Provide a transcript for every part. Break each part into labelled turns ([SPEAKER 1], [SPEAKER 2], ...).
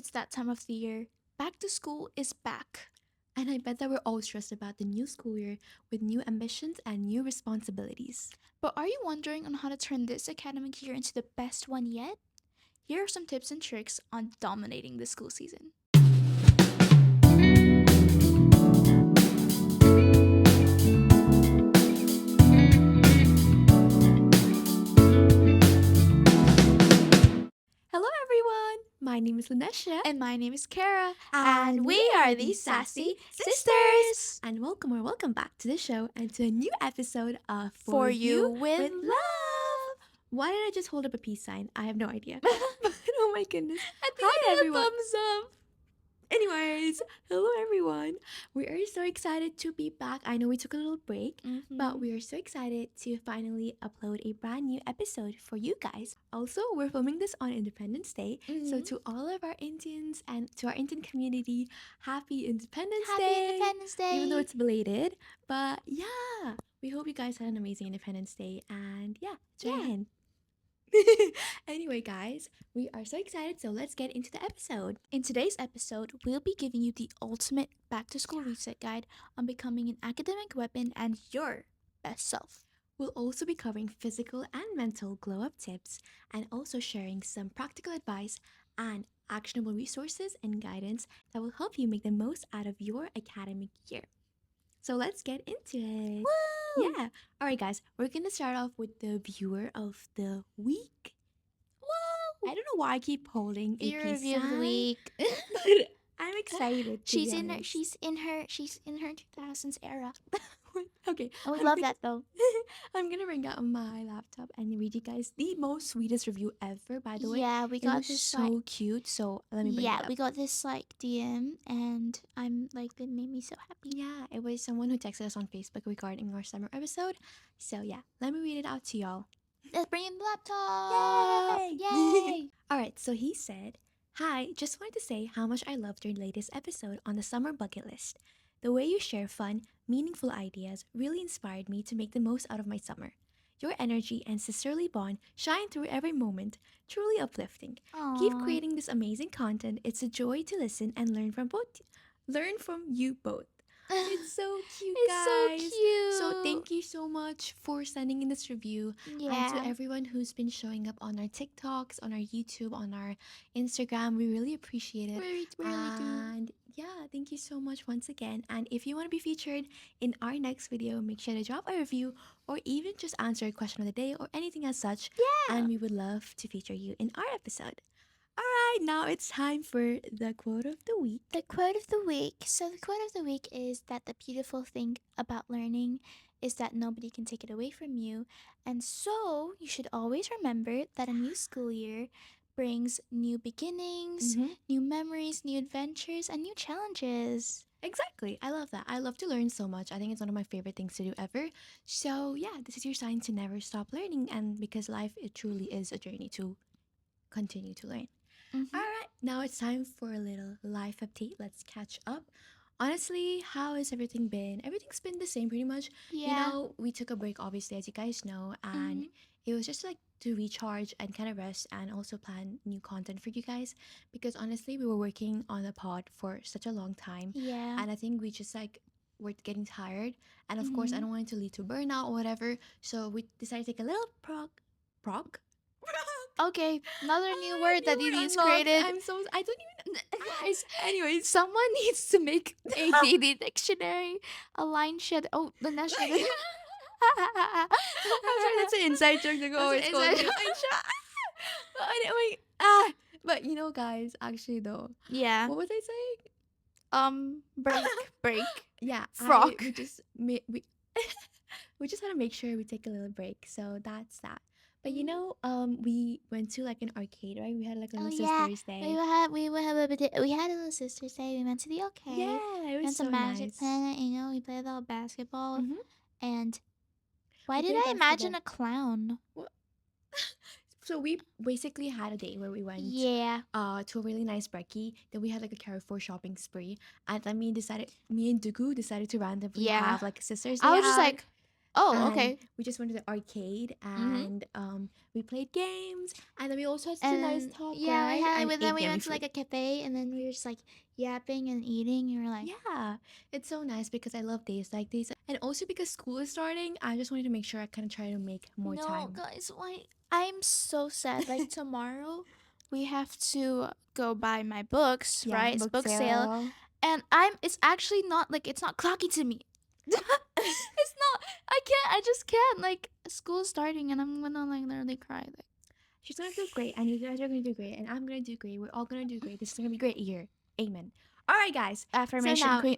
[SPEAKER 1] it's that time of the year. Back to school is back.
[SPEAKER 2] And I bet that we're all stressed about the new school year with new ambitions and new responsibilities.
[SPEAKER 1] But are you wondering on how to turn this academic year into the best one yet? Here are some tips and tricks on dominating the school season.
[SPEAKER 2] Hello everyone! My name is Lanesha.
[SPEAKER 1] And my name is Kara.
[SPEAKER 2] And
[SPEAKER 1] we are the Sassy Sisters.
[SPEAKER 2] And welcome back to the show and to a new episode of
[SPEAKER 1] For You with
[SPEAKER 2] Love. Why did I just hold up a peace sign? I have no idea. But oh my goodness.
[SPEAKER 1] I think
[SPEAKER 2] Hi
[SPEAKER 1] I did a
[SPEAKER 2] everyone.
[SPEAKER 1] thumbs up.
[SPEAKER 2] Anyways, hello everyone. We are so excited to be back. I know we took a little break, but we are so excited to finally upload a brand new episode for you guys. Also, we're filming this on Independence Day. So to all of our Indians and to our Indian community, happy Independence Day.
[SPEAKER 1] Independence Day.
[SPEAKER 2] Even though it's belated. But yeah, we hope you guys had an amazing Independence Day. And yeah,
[SPEAKER 1] Yeah.
[SPEAKER 2] in. Anyway, guys, we are so excited. So let's get into the episode.
[SPEAKER 1] In today's episode, we'll be giving you the ultimate back to school reset guide on becoming an academic weapon and your best self.
[SPEAKER 2] We'll also be covering physical and mental glow up tips and also sharing some practical advice and actionable resources and guidance that will help you make the most out of your academic year. So let's get into it.
[SPEAKER 1] Woo!
[SPEAKER 2] Yeah. All right, guys, we're going to start off with the viewer of the week.
[SPEAKER 1] Woo!
[SPEAKER 2] I don't know why I keep holding a
[SPEAKER 1] Viewer
[SPEAKER 2] peace
[SPEAKER 1] review of the
[SPEAKER 2] sign,
[SPEAKER 1] week.
[SPEAKER 2] but I'm excited.
[SPEAKER 1] She's in her 2000s era.
[SPEAKER 2] Okay.
[SPEAKER 1] I would
[SPEAKER 2] I'm
[SPEAKER 1] love
[SPEAKER 2] gonna-
[SPEAKER 1] that though.
[SPEAKER 2] I'm gonna bring out my laptop and read you guys the most sweetest review ever. By the way,
[SPEAKER 1] Yeah, we
[SPEAKER 2] it
[SPEAKER 1] got
[SPEAKER 2] was
[SPEAKER 1] this
[SPEAKER 2] so
[SPEAKER 1] like
[SPEAKER 2] cute. So let me bring it up.
[SPEAKER 1] we got this like DM and I'm like it made me so happy.
[SPEAKER 2] Yeah, it was someone who texted us on Facebook regarding our summer episode. So yeah, let me read it out to y'all.
[SPEAKER 1] Let's bring in the laptop.
[SPEAKER 2] Yay!
[SPEAKER 1] Yay!
[SPEAKER 2] All right, so he said, "Hi, just wanted to say how much I loved your latest episode on the summer bucket list. The way you share fun, meaningful ideas really inspired me to make the most out of my summer. Your energy and sisterly bond shine through every moment, truly uplifting. Keep
[SPEAKER 1] Aw.
[SPEAKER 2] creating this amazing content. It's a joy to listen and learn from you both." It's so cute,
[SPEAKER 1] It's
[SPEAKER 2] guys.
[SPEAKER 1] so cute.
[SPEAKER 2] So thank you so much for sending in this review.
[SPEAKER 1] Yeah.
[SPEAKER 2] And to everyone who's been showing up on our TikToks, on our YouTube, on our Instagram, we really appreciate it.
[SPEAKER 1] really do.
[SPEAKER 2] And yeah, thank you so much once again. And if you want to be featured in our next video, make sure to drop a review or even just answer a question of the day or anything as such.
[SPEAKER 1] Yeah.
[SPEAKER 2] And we would love to feature you in our episode. All right, now it's time for the quote of the week.
[SPEAKER 1] The quote of the week. So the quote of the week is that the beautiful thing about learning is that nobody can take it away from you. And so you should always remember that a new school year brings new beginnings, new memories, new adventures, and new challenges.
[SPEAKER 2] Exactly. I love that. I love to learn so much. I think it's one of my favorite things to do ever. So, yeah, this is your sign to never stop learning. And because life, it truly is a journey to continue to learn.
[SPEAKER 1] Mhm.
[SPEAKER 2] All right, now it's time for a little life update. Let's catch up. Honestly, how has everything been? Everything's been the same pretty much.
[SPEAKER 1] Yeah.
[SPEAKER 2] You know, we took a break, obviously, as you guys know, and it was just like to recharge and kind of rest and also plan new content for you guys because honestly, we were working on the pod for such a long time,
[SPEAKER 1] Yeah.
[SPEAKER 2] and I think we just like were getting tired, and of course, I don't want it to lead to burnout or whatever, so we decided to take a little prog.
[SPEAKER 1] Okay, another new word that you just
[SPEAKER 2] unlocked.
[SPEAKER 1] created.
[SPEAKER 2] I don't even.
[SPEAKER 1] Guys,
[SPEAKER 2] Anyways,
[SPEAKER 1] someone needs to make a daily dictionary, a line shed. Oh, the national.
[SPEAKER 2] I'm sorry, that's an inside joke to go.
[SPEAKER 1] That's
[SPEAKER 2] It's
[SPEAKER 1] an
[SPEAKER 2] called
[SPEAKER 1] inside
[SPEAKER 2] But anyway, but you know, guys, actually though,
[SPEAKER 1] Yeah.
[SPEAKER 2] what was I saying?
[SPEAKER 1] Break.
[SPEAKER 2] Yeah,
[SPEAKER 1] Frog.
[SPEAKER 2] we just we just had to make sure we take a little break. So that's that. But you know, we went to like an arcade, right? We had like a
[SPEAKER 1] Oh
[SPEAKER 2] little
[SPEAKER 1] yeah.
[SPEAKER 2] Sisters Day.
[SPEAKER 1] We had a little Sisters Day. We went to the arcade.
[SPEAKER 2] Yeah, it
[SPEAKER 1] Went
[SPEAKER 2] was
[SPEAKER 1] to
[SPEAKER 2] so
[SPEAKER 1] Magic
[SPEAKER 2] nice.
[SPEAKER 1] Planet. You know, we played a little basketball.
[SPEAKER 2] Mhm.
[SPEAKER 1] And why
[SPEAKER 2] We
[SPEAKER 1] did
[SPEAKER 2] played
[SPEAKER 1] I imagine
[SPEAKER 2] basketball.
[SPEAKER 1] a clown?
[SPEAKER 2] So we basically had a day where we went
[SPEAKER 1] Yeah.
[SPEAKER 2] to a really nice brekkie. Then we had like a Carrefour shopping spree, and then me and Dugu decided to randomly
[SPEAKER 1] Yeah.
[SPEAKER 2] have like a Sisters Day
[SPEAKER 1] I was just
[SPEAKER 2] out.
[SPEAKER 1] like, Oh,
[SPEAKER 2] And
[SPEAKER 1] okay.
[SPEAKER 2] we just went to the arcade
[SPEAKER 1] Mm-hmm.
[SPEAKER 2] and we played games. And then we also had such a nice
[SPEAKER 1] And
[SPEAKER 2] talk,
[SPEAKER 1] yeah, we
[SPEAKER 2] right?
[SPEAKER 1] had
[SPEAKER 2] And
[SPEAKER 1] like, then
[SPEAKER 2] ate
[SPEAKER 1] we
[SPEAKER 2] yummy
[SPEAKER 1] went to like
[SPEAKER 2] food.
[SPEAKER 1] a cafe, and then we were just like yapping and eating. And we were like,
[SPEAKER 2] Yeah, it's so nice because I love days like these. And also because school is starting, I just wanted to make sure I kind of try to make more
[SPEAKER 1] no,
[SPEAKER 2] time.
[SPEAKER 1] guys, why? I'm so sad. Like tomorrow, we have to go buy my books,
[SPEAKER 2] Yeah,
[SPEAKER 1] right? It's
[SPEAKER 2] book
[SPEAKER 1] book sale,
[SPEAKER 2] sale.
[SPEAKER 1] and it's actually not like it's not clocky to me. It's not. I can't. I just can't. Like school's starting, and I'm gonna like literally cry. Like
[SPEAKER 2] She's gonna do great, and you guys are gonna do great, and I'm gonna do great. We're all gonna do great. This is gonna be a great year. Amen. All right, guys. So
[SPEAKER 1] affirmation
[SPEAKER 2] now,
[SPEAKER 1] queen.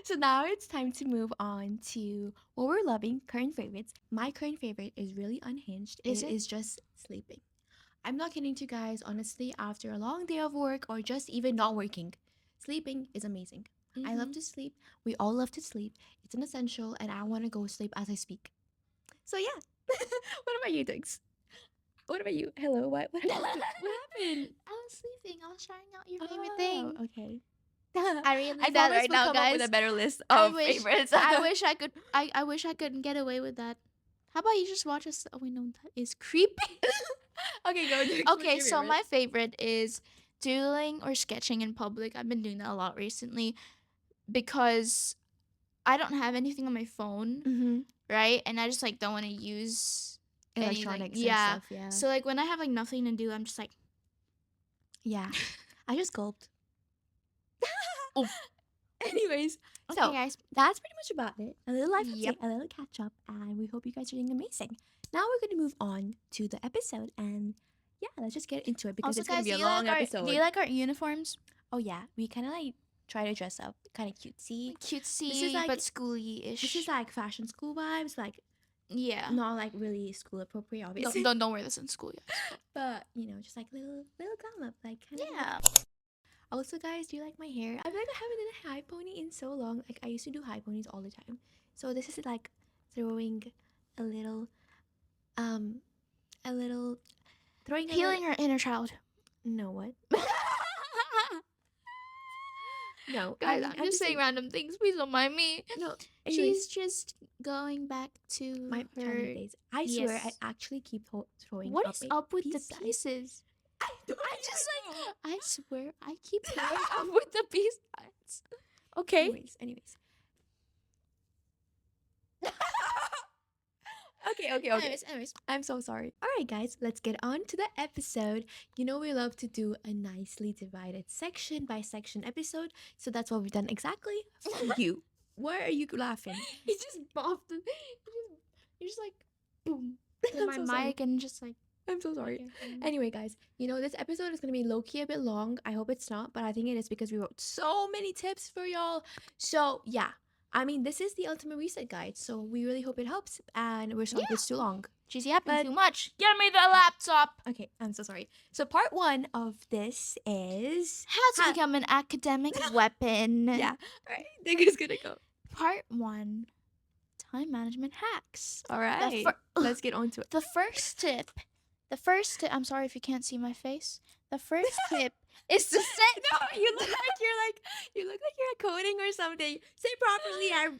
[SPEAKER 2] so now it's time to move on to what we're loving, current favorites. My current favorite is really unhinged.
[SPEAKER 1] Is
[SPEAKER 2] It
[SPEAKER 1] it?
[SPEAKER 2] is just sleeping. I'm not kidding to you guys. Honestly, after a long day of work or just even not working, sleeping is amazing. I love
[SPEAKER 1] Mm-hmm.
[SPEAKER 2] to sleep. We all love to sleep. It's an essential, and I want to go sleep as I speak. So yeah. What about you, Diggs? What about you? Hello, what happened? What happened?
[SPEAKER 1] I was sleeping. I was trying out your favorite
[SPEAKER 2] Oh,
[SPEAKER 1] thing.
[SPEAKER 2] okay.
[SPEAKER 1] I really
[SPEAKER 2] I
[SPEAKER 1] need that
[SPEAKER 2] promise
[SPEAKER 1] right
[SPEAKER 2] we'll
[SPEAKER 1] now,
[SPEAKER 2] come up with a
[SPEAKER 1] guys.
[SPEAKER 2] better list
[SPEAKER 1] I
[SPEAKER 2] of
[SPEAKER 1] wish.
[SPEAKER 2] favorites.
[SPEAKER 1] I wish I could. I wish I could get away with that. How about you just watch us? Oh wait, no, that is creepy.
[SPEAKER 2] Okay, go Diggs. What's
[SPEAKER 1] Okay,
[SPEAKER 2] your
[SPEAKER 1] so
[SPEAKER 2] favorite?
[SPEAKER 1] my favorite is doodling or sketching in public. I've been doing that a lot recently because I don't have anything on my phone,
[SPEAKER 2] Mm-hmm.
[SPEAKER 1] right? And I just like don't want to use anything.
[SPEAKER 2] Electronics and
[SPEAKER 1] Yeah.
[SPEAKER 2] stuff, yeah.
[SPEAKER 1] So like when I have like nothing to do, I'm just like,
[SPEAKER 2] Yeah. I just gulped.
[SPEAKER 1] oh,
[SPEAKER 2] Anyways,
[SPEAKER 1] okay,
[SPEAKER 2] so
[SPEAKER 1] guys.
[SPEAKER 2] that's pretty much about it. A little life
[SPEAKER 1] Yep.
[SPEAKER 2] update, a little catch up, and we hope you guys are doing amazing. Now we're going to move on to the episode, and yeah, let's just get into it because
[SPEAKER 1] Also,
[SPEAKER 2] it's going to
[SPEAKER 1] guys,
[SPEAKER 2] be
[SPEAKER 1] do
[SPEAKER 2] a
[SPEAKER 1] you
[SPEAKER 2] long
[SPEAKER 1] like our
[SPEAKER 2] episode.
[SPEAKER 1] uniforms?
[SPEAKER 2] Oh yeah, we kind of like try to dress up kind of cutesy.
[SPEAKER 1] Like cutesy but schooly-ish.
[SPEAKER 2] This is like fashion school vibes, like
[SPEAKER 1] yeah.
[SPEAKER 2] not like really school appropriate, obviously.
[SPEAKER 1] Don't wear this in school, yet.
[SPEAKER 2] But you know, just like little glam up, like kind of.
[SPEAKER 1] Yeah.
[SPEAKER 2] Also, guys, do you like my hair? I feel like I haven't done a high pony in so long. Like I used to do high ponies all the time. So this is like throwing a little, um, a little throwing a
[SPEAKER 1] Healing
[SPEAKER 2] little.
[SPEAKER 1] her inner child.
[SPEAKER 2] No, what? No,
[SPEAKER 1] Guys, I'm just saying random things. Please don't mind me.
[SPEAKER 2] No,
[SPEAKER 1] She's
[SPEAKER 2] anyways,
[SPEAKER 1] just going back to
[SPEAKER 2] my
[SPEAKER 1] her.
[SPEAKER 2] childhood days. I swear, I
[SPEAKER 1] Yes.
[SPEAKER 2] actually keep throwing
[SPEAKER 1] What
[SPEAKER 2] up
[SPEAKER 1] is
[SPEAKER 2] a
[SPEAKER 1] up with
[SPEAKER 2] peace
[SPEAKER 1] the
[SPEAKER 2] sign.
[SPEAKER 1] pieces?
[SPEAKER 2] I
[SPEAKER 1] Just like I swear I keep throwing up with the peace signs. Okay.
[SPEAKER 2] Anyways. Okay.
[SPEAKER 1] Anyways.
[SPEAKER 2] I'm so sorry. All right, guys, let's get on to the episode. You know, we love to do a nicely divided section by section episode. So that's what we've done exactly for you. Why are you laughing?
[SPEAKER 1] He just bopped it. You're just like boom.
[SPEAKER 2] I'm
[SPEAKER 1] In my
[SPEAKER 2] so
[SPEAKER 1] mic
[SPEAKER 2] sorry.
[SPEAKER 1] and just like
[SPEAKER 2] I'm so sorry.
[SPEAKER 1] okay.
[SPEAKER 2] Anyway, guys, you know, this episode is going to be low-key a bit long. I hope it's not, but I think it is because we wrote so many tips for y'all. So, yeah. I mean, this is the ultimate reset guide, so we really hope it helps. And we're sorry if it's too long.
[SPEAKER 1] She's yapping
[SPEAKER 2] But-
[SPEAKER 1] too much. Give me the laptop.
[SPEAKER 2] Okay, I'm so sorry. So, part 1 of this is...
[SPEAKER 1] How to become an academic weapon.
[SPEAKER 2] Yeah. All right, Digger's going to go.
[SPEAKER 1] Part 1. Time management hacks.
[SPEAKER 2] All right. Let's get on to it.
[SPEAKER 1] The first tip. I'm sorry if you can't see my face. The first tip is to set.
[SPEAKER 2] No, you look like you're coding or something. Say properly.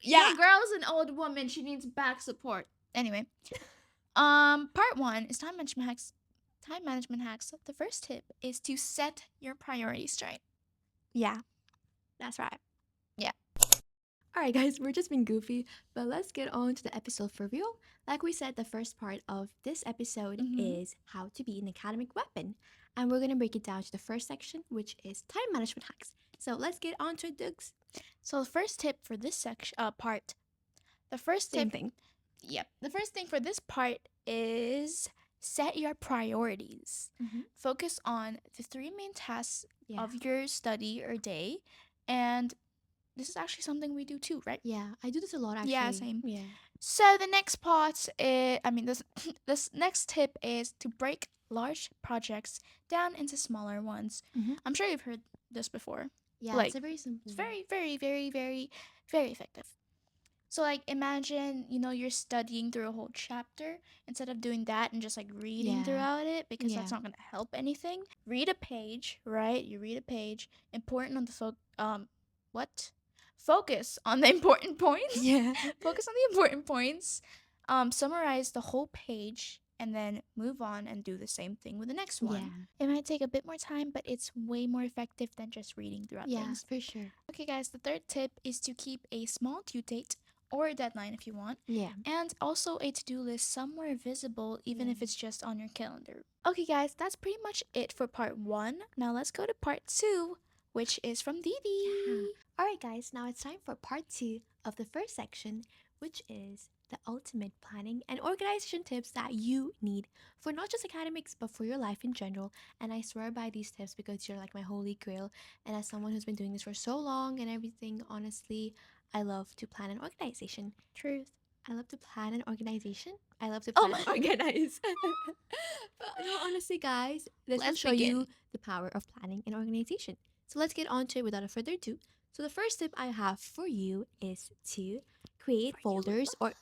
[SPEAKER 1] Yeah, girl's an old woman. She needs back support. Anyway, part 1 is time management hacks. Time management hacks. The first tip is to set your priorities straight.
[SPEAKER 2] Yeah, that's right.
[SPEAKER 1] Yeah.
[SPEAKER 2] All right, guys, we're just being goofy, but let's get on to the episode for real. Like we said, the first part of this episode is how to be an academic weapon. And we're going to break it down to the first section, which is time management hacks. So let's get on to it, Diggs.
[SPEAKER 1] So the first tip for this section, part. The first
[SPEAKER 2] Same
[SPEAKER 1] tip.
[SPEAKER 2] thing.
[SPEAKER 1] Yep. The first thing for this part is set your priorities. Focus on the 3 main tasks of your study or day, and this is actually something we do too, right?
[SPEAKER 2] Yeah, I do this a lot actually.
[SPEAKER 1] Yeah, same.
[SPEAKER 2] Yeah.
[SPEAKER 1] So the next part is, this next tip is to break large projects down into smaller ones. I'm sure you've heard this before.
[SPEAKER 2] Yeah,
[SPEAKER 1] Like,
[SPEAKER 2] it's a very simple.
[SPEAKER 1] It's very, very, very, very, very effective. So like imagine, you're studying through a whole chapter instead of doing that and just like reading throughout it because that's not going to help anything. Read a page, right? You read a page. Important on the focus on the important points.
[SPEAKER 2] Yeah.
[SPEAKER 1] Focus on the important points. Summarize the whole page and then move on and do the same thing with the next one.
[SPEAKER 2] Yeah.
[SPEAKER 1] It might take a bit more time, but it's way more effective than just reading throughout
[SPEAKER 2] Yeah,
[SPEAKER 1] things.
[SPEAKER 2] for sure.
[SPEAKER 1] Okay, guys, the third tip is to keep a small due date or a deadline if you want,
[SPEAKER 2] Yeah.
[SPEAKER 1] and also a to do list somewhere visible, even
[SPEAKER 2] Yeah.
[SPEAKER 1] if it's just on your calendar. Okay, guys, that's pretty much it for part one. Now let's go to part two, which is from Didi.
[SPEAKER 2] Yeah. All right, guys, now it's time for part two of the first section, which is the ultimate planning and organization tips that you need for not just academics, but for your life in general. And I swear by these tips because you're like my holy grail. And as someone who's been doing this for so long and everything, honestly, I love to plan an organization.
[SPEAKER 1] Truth.
[SPEAKER 2] I love to plan an organization. I love to
[SPEAKER 1] Oh
[SPEAKER 2] plan and
[SPEAKER 1] my.
[SPEAKER 2] organize. But no, honestly, guys, this will
[SPEAKER 1] Let's
[SPEAKER 2] show
[SPEAKER 1] begin.
[SPEAKER 2] you the power of planning and organization. So let's get on to it without further ado. So the first tip I have for you is to create folders or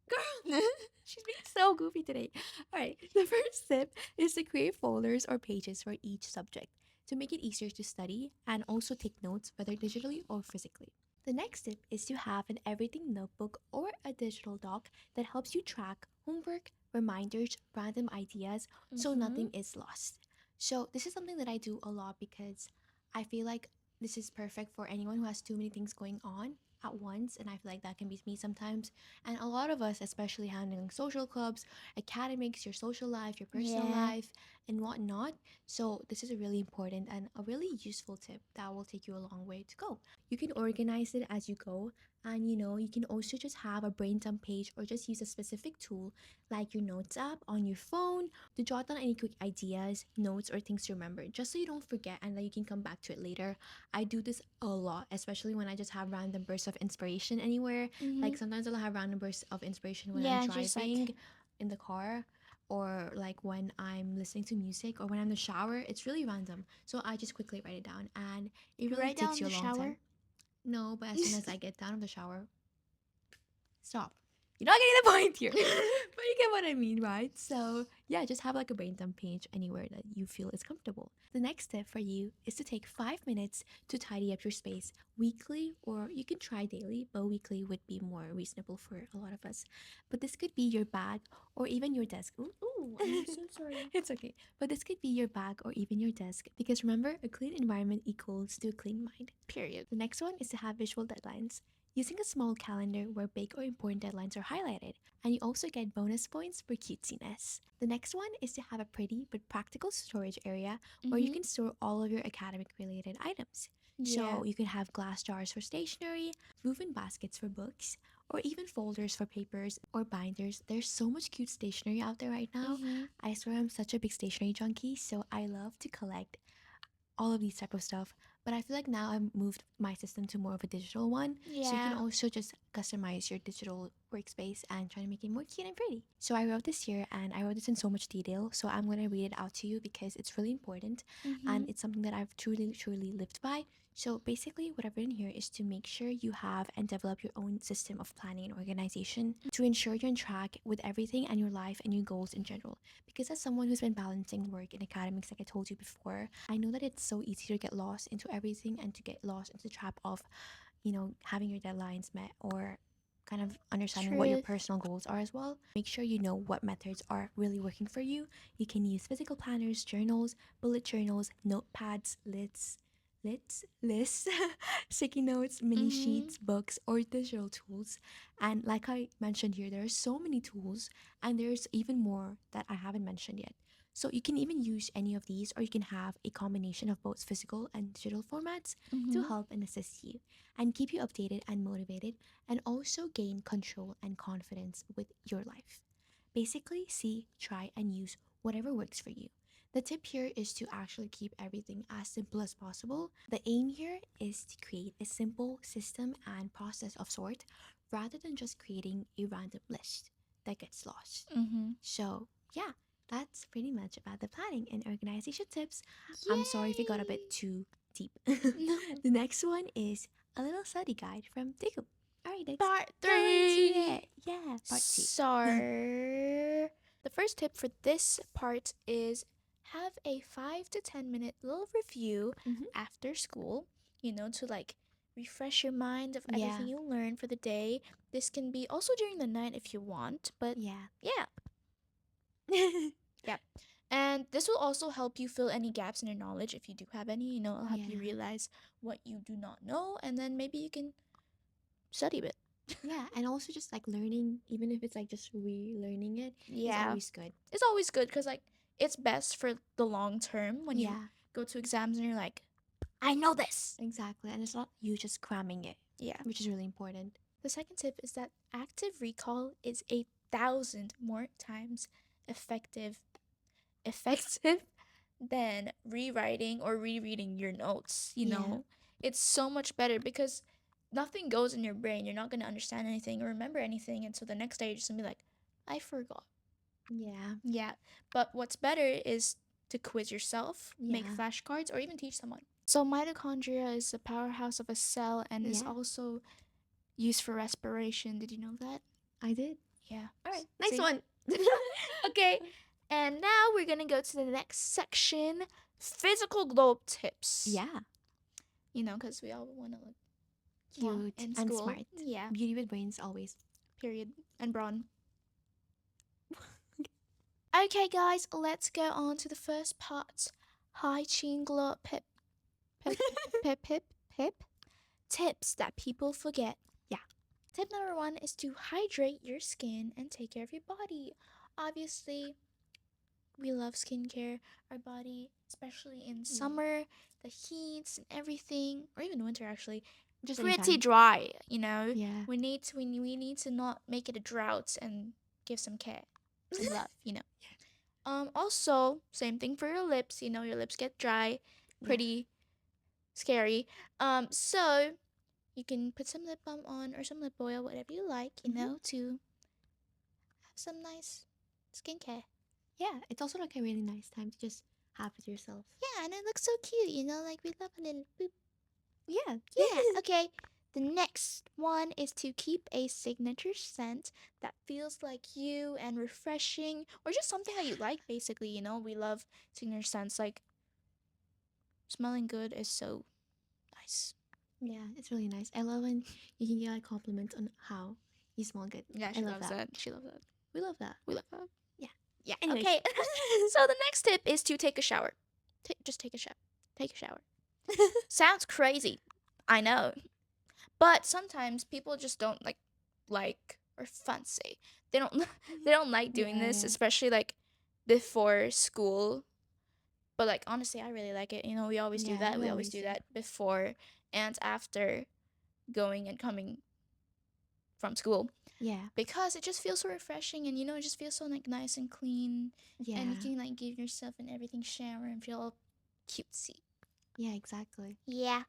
[SPEAKER 2] girl. She's being so goofy today. All right, the first tip is to create folders or pages for each subject to make it easier to study and also take notes, whether digitally or physically. The next tip is to have an everything notebook or a digital doc that helps you track homework, reminders, random ideas, so nothing is lost. So, this is something that I do a lot because I feel like this is perfect for anyone who has too many things going on at once, and I feel like that can be me sometimes. And a lot of us, especially handling social clubs, academics, your social life, your personal
[SPEAKER 1] Yeah.
[SPEAKER 2] life, and whatnot. So, this is a really important and a really useful tip that will take you a long way to go. You can organize it as you go, and you can also just have a brain dump page or just use a specific tool like your notes app on your phone to jot down any quick ideas, notes, or things to remember, just so you don't forget and that you can come back to it later. I do this a lot, especially when I just have random bursts of inspiration anywhere. Like sometimes I'll have random bursts of inspiration when I'm
[SPEAKER 1] Yeah, just like
[SPEAKER 2] driving in the car, or like when I'm listening to music, or when I'm in the shower. It's really random. So I just quickly write it down, and it
[SPEAKER 1] you
[SPEAKER 2] really
[SPEAKER 1] write down
[SPEAKER 2] takes
[SPEAKER 1] in
[SPEAKER 2] you
[SPEAKER 1] the
[SPEAKER 2] a long
[SPEAKER 1] shower.
[SPEAKER 2] time. No, but as soon as I get down of the shower, stop. You're not getting the point here. But you get what I mean, right? So, yeah, just have like a brain dump page anywhere that you feel is comfortable. The next step for you is to take 5 minutes to tidy up your space weekly, or you can try daily, but weekly would be more reasonable for a lot of us. But this could be your bag or even your desk. Ooh,
[SPEAKER 1] I'm so sorry.
[SPEAKER 2] it's okay. But this could be your bag or even your desk because remember, a clean environment equals to a clean mind.
[SPEAKER 1] Period.
[SPEAKER 2] The next one is to have visual deadlines. Using a small calendar where big or important deadlines are highlighted, and you also get bonus points for cutesiness. The next one is to have a pretty but practical storage area where you can store all of your academic related items.
[SPEAKER 1] Yeah.
[SPEAKER 2] So you could have glass jars for stationery, woven baskets for books, or even folders for papers or binders. There's so much cute stationery out there right now. I swear I'm such a big stationery junkie, so I love to collect all of these type of stuff. But I feel like now I've moved my system to more of a digital one, so you can
[SPEAKER 1] Yeah.
[SPEAKER 2] also just customize your digital workspace and try to make it more cute and pretty. So I wrote this here, and I wrote this in so much detail, so I'm going to read it out to you because it's really important, and it's something that I've truly lived by. So basically, what I've written here is to make sure you have and develop your own system of planning and organization to ensure you're on track with everything and your life and your goals in general. Because as someone who's been balancing work and academics, like I told you before, I know that it's so easy to get lost into everything and to get lost into the trap of, having your deadlines met or kind of understanding what your
[SPEAKER 1] Truth.
[SPEAKER 2] personal goals are as well. Make sure you know what methods are really working for you. You can use physical planners, journals, bullet journals, notepads, lists, sticky notes, mini sheets, books, or digital tools. And like I mentioned here, there are so many tools, and there's even more that I haven't mentioned yet. So you can even use any of these, or you can have a combination of both physical and digital formats to help and assist you and keep you updated and motivated, and also gain control and confidence with your life. Basically, see, try, and use whatever works for you. The tip here is to actually keep everything as simple as possible. The aim here is to create a simple system and process of sort rather than just creating a random list that gets lost. So, yeah, that's pretty much about the planning and organization tips. I'm sorry if it got a bit too deep.
[SPEAKER 1] No.
[SPEAKER 2] The next one is a little study guide from Diku. Alright, let's
[SPEAKER 1] Part
[SPEAKER 2] go into
[SPEAKER 1] 3.
[SPEAKER 2] it. Yeah, part two.
[SPEAKER 1] Sorry. The first tip for this part is have a 5 to 10 minute little review
[SPEAKER 2] Mhm.
[SPEAKER 1] after school, to like refresh your mind of everything you learned for the day. This can be also during the night if you want, but
[SPEAKER 2] Yeah.
[SPEAKER 1] yeah. And this will also help you fill any gaps in your knowledge if you do have any. It'll help you realize what you do not know, and then maybe you can study a bit.
[SPEAKER 2] Yeah, and also just like learning, even if it's like just relearning it, is
[SPEAKER 1] Yeah.
[SPEAKER 2] always good.
[SPEAKER 1] It's always good because like it's best for the long term when you go to exams and you're like, I know this.
[SPEAKER 2] Exactly, and it's not you just cramming it.
[SPEAKER 1] Yeah.
[SPEAKER 2] Which is really important.
[SPEAKER 1] The second tip is that active recall is 1,000 more times effective than rewriting or rereading your notes, you know? It's so much better because nothing goes in your brain. You're not going to understand anything or remember anything until the next day you're just going to be like, I forgot.
[SPEAKER 2] Yeah.
[SPEAKER 1] Yeah. But what's better is to quiz yourself, make flashcards, or even teach someone. So mitochondria is the powerhouse of a cell and is also used for respiration. Did you know that?
[SPEAKER 2] I did.
[SPEAKER 1] Yeah.
[SPEAKER 2] All right. Next one.
[SPEAKER 1] Okay. And now we're going to go to the next section, physical glow tips.
[SPEAKER 2] Yeah.
[SPEAKER 1] You know, because we all want to look
[SPEAKER 2] cute
[SPEAKER 1] in
[SPEAKER 2] and
[SPEAKER 1] school.
[SPEAKER 2] smart.
[SPEAKER 1] Yeah.
[SPEAKER 2] Beauty with brains always.
[SPEAKER 1] Period. And brawn. Okay, guys, let's go on to the first part. Hygiene glow pip. Tips that people forget. Yeah. Tip number 1 is to hydrate your skin and take care of your body. Obviously, we love skincare. Our body, especially in summer, the heats and everything, or even winter actually,
[SPEAKER 2] just
[SPEAKER 1] pretty
[SPEAKER 2] anytime.
[SPEAKER 1] dry, you know?
[SPEAKER 2] Yeah.
[SPEAKER 1] We need to not make it a drought and give some care, some love, you know. Also, same thing for your lips. You know, your lips get dry, pretty scary. So you can put some lip balm on or some lip oil, whatever you like, you know, to have some nice skincare.
[SPEAKER 2] Yeah, it's also like a really nice time to just have with yourself.
[SPEAKER 1] Yeah, and it looks so cute, you know, like we love a little boop.
[SPEAKER 2] Yeah.
[SPEAKER 1] Yeah, okay. The next one is to keep a signature scent that feels like you and refreshing, or just something that you like, basically. You know, we love signature scents. Like, smelling good is so nice.
[SPEAKER 2] Yeah, it's really nice. I love when you can get like compliments on how you smell good.
[SPEAKER 1] Yeah, she loves that. She loves that.
[SPEAKER 2] We love that.
[SPEAKER 1] We love that.
[SPEAKER 2] Yeah.
[SPEAKER 1] Yeah.
[SPEAKER 2] Anyways.
[SPEAKER 1] Okay. So the next tip is to take a shower. Just take a shower. Take a shower. Sounds crazy. I know. But sometimes people just don't like or fancy. They don't like doing this, especially like before school. But like honestly, I really like it. You know, we always do that. We always do that before and after going and coming from school.
[SPEAKER 2] Yeah.
[SPEAKER 1] Because it just feels so refreshing and you know, it just feels so like nice and clean.
[SPEAKER 2] Yeah.
[SPEAKER 1] And you can like give yourself and everything shower and feel all cutesy.
[SPEAKER 2] Yeah, exactly.
[SPEAKER 1] Yeah.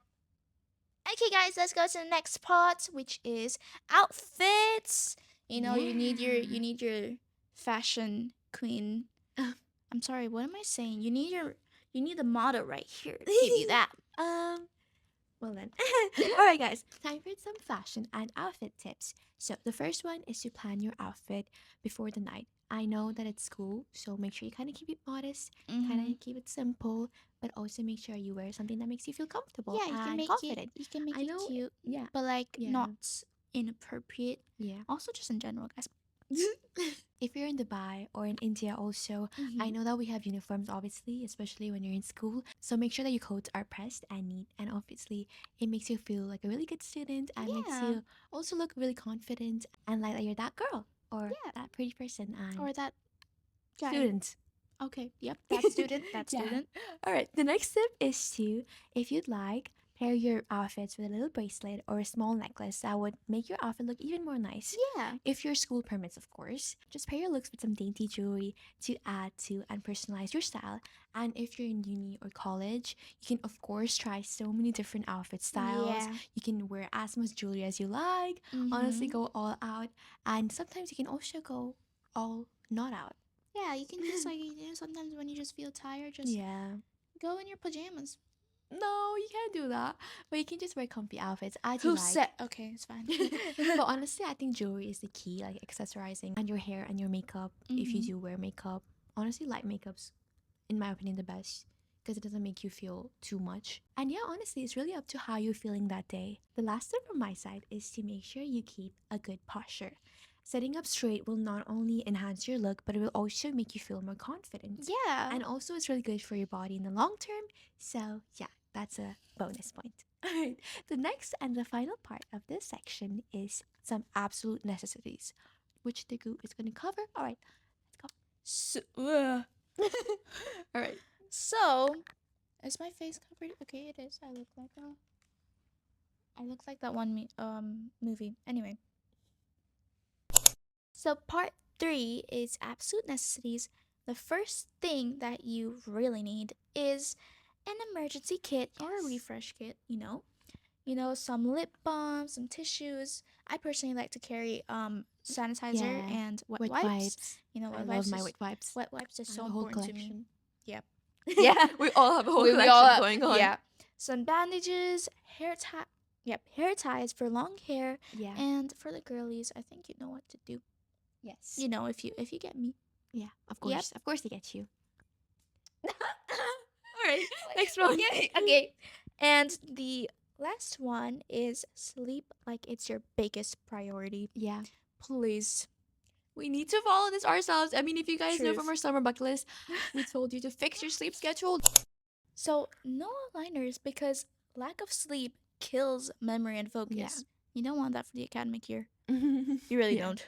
[SPEAKER 1] Okay, guys, let's go to the next part, which is outfits. You know, you need your fashion queen. I'm sorry, what am I saying? You need the motto right here to give you that.
[SPEAKER 2] Well then. Alright guys, time for some fashion and outfit tips. So the first one is to plan your outfit before the night. I know that it's school, so make sure you kind of keep it modest, kind of keep it simple, but also make sure you wear something that makes you feel comfortable and confident.
[SPEAKER 1] You can make it cute,
[SPEAKER 2] yeah,
[SPEAKER 1] but like not inappropriate.
[SPEAKER 2] Yeah.
[SPEAKER 1] Also, just in general, guys.
[SPEAKER 2] If you're in Dubai or in India also, I know that we have uniforms obviously, especially when you're in school. So make sure that your coats are pressed and neat, and obviously it makes you feel like a really good student and makes you also look really confident and like that you're that girl or that pretty person and
[SPEAKER 1] or that guy.
[SPEAKER 2] student.
[SPEAKER 1] Okay, yep, that student, that student.
[SPEAKER 2] All right, the next tip is to, if you'd like, pair your outfits with a little bracelet or a small necklace that would make your outfit look even more nice.
[SPEAKER 1] Yeah.
[SPEAKER 2] If your school permits, of course. Just pair your looks with some dainty jewelry to add to and personalize your style. And if you're in uni or college, you can, of course, try so many different outfit styles.
[SPEAKER 1] Yeah.
[SPEAKER 2] You can wear as much jewelry as you like. Honestly, go all out. And sometimes you can also go all not out.
[SPEAKER 1] Yeah, you can just like, you know, sometimes when you just feel tired, just go in your pajamas.
[SPEAKER 2] No, you can't do that. But you can just wear comfy outfits as you
[SPEAKER 1] Who
[SPEAKER 2] like.
[SPEAKER 1] said? Okay, it's fine.
[SPEAKER 2] But honestly, I think jewelry is the key, like accessorizing and your hair and your makeup. If you do wear makeup, honestly, light makeup's, in my opinion, the best. because it doesn't make you feel too much. And yeah, honestly, it's really up to how you're feeling that day. The last tip from my side is to make sure you keep a good posture. Sitting up straight will not only enhance your look, but it will also make you feel more confident.
[SPEAKER 1] Yeah.
[SPEAKER 2] And also, it's really good for your body in the long term. So, yeah, that's a bonus point. All right, the next and the final part of this section is some absolute necessities, which the group is going to cover. All right, let's go.
[SPEAKER 1] So,
[SPEAKER 2] All right.
[SPEAKER 1] so, is my face covered? Okay, it is. I look like that one movie. Anyway, so part 3 is absolute necessities. The first thing that you really need is an emergency kit or a
[SPEAKER 2] Yes.
[SPEAKER 1] refresh kit, some lip balm, some tissues. I personally like to carry sanitizer and wet wipes.
[SPEAKER 2] I love my wet wipes.
[SPEAKER 1] Wet wipes are
[SPEAKER 2] I
[SPEAKER 1] so
[SPEAKER 2] have a whole
[SPEAKER 1] important to me.
[SPEAKER 2] collection.
[SPEAKER 1] Yep.
[SPEAKER 2] Yeah, we all have a whole
[SPEAKER 1] we
[SPEAKER 2] collection
[SPEAKER 1] all
[SPEAKER 2] going on.
[SPEAKER 1] Yeah. Some bandages, hair ties for long hair,
[SPEAKER 2] Yeah.
[SPEAKER 1] and for the girlies, I think you know what to do.
[SPEAKER 2] Yes.
[SPEAKER 1] If you get me.
[SPEAKER 2] Yeah, of course.
[SPEAKER 1] Yep.
[SPEAKER 2] Of course they get you. All right. Next one.
[SPEAKER 1] Okay. And the last one is sleep like it's your biggest priority.
[SPEAKER 2] Yeah.
[SPEAKER 1] Please.
[SPEAKER 2] We need to follow this ourselves. I mean, if you guys know
[SPEAKER 1] Truth.
[SPEAKER 2] from our summer bucket list, we told you to fix your sleep schedule.
[SPEAKER 1] So, no liners because lack of sleep kills memory and focus.
[SPEAKER 2] Yeah.
[SPEAKER 1] You don't want that for the academic year.
[SPEAKER 2] You
[SPEAKER 1] You really don't.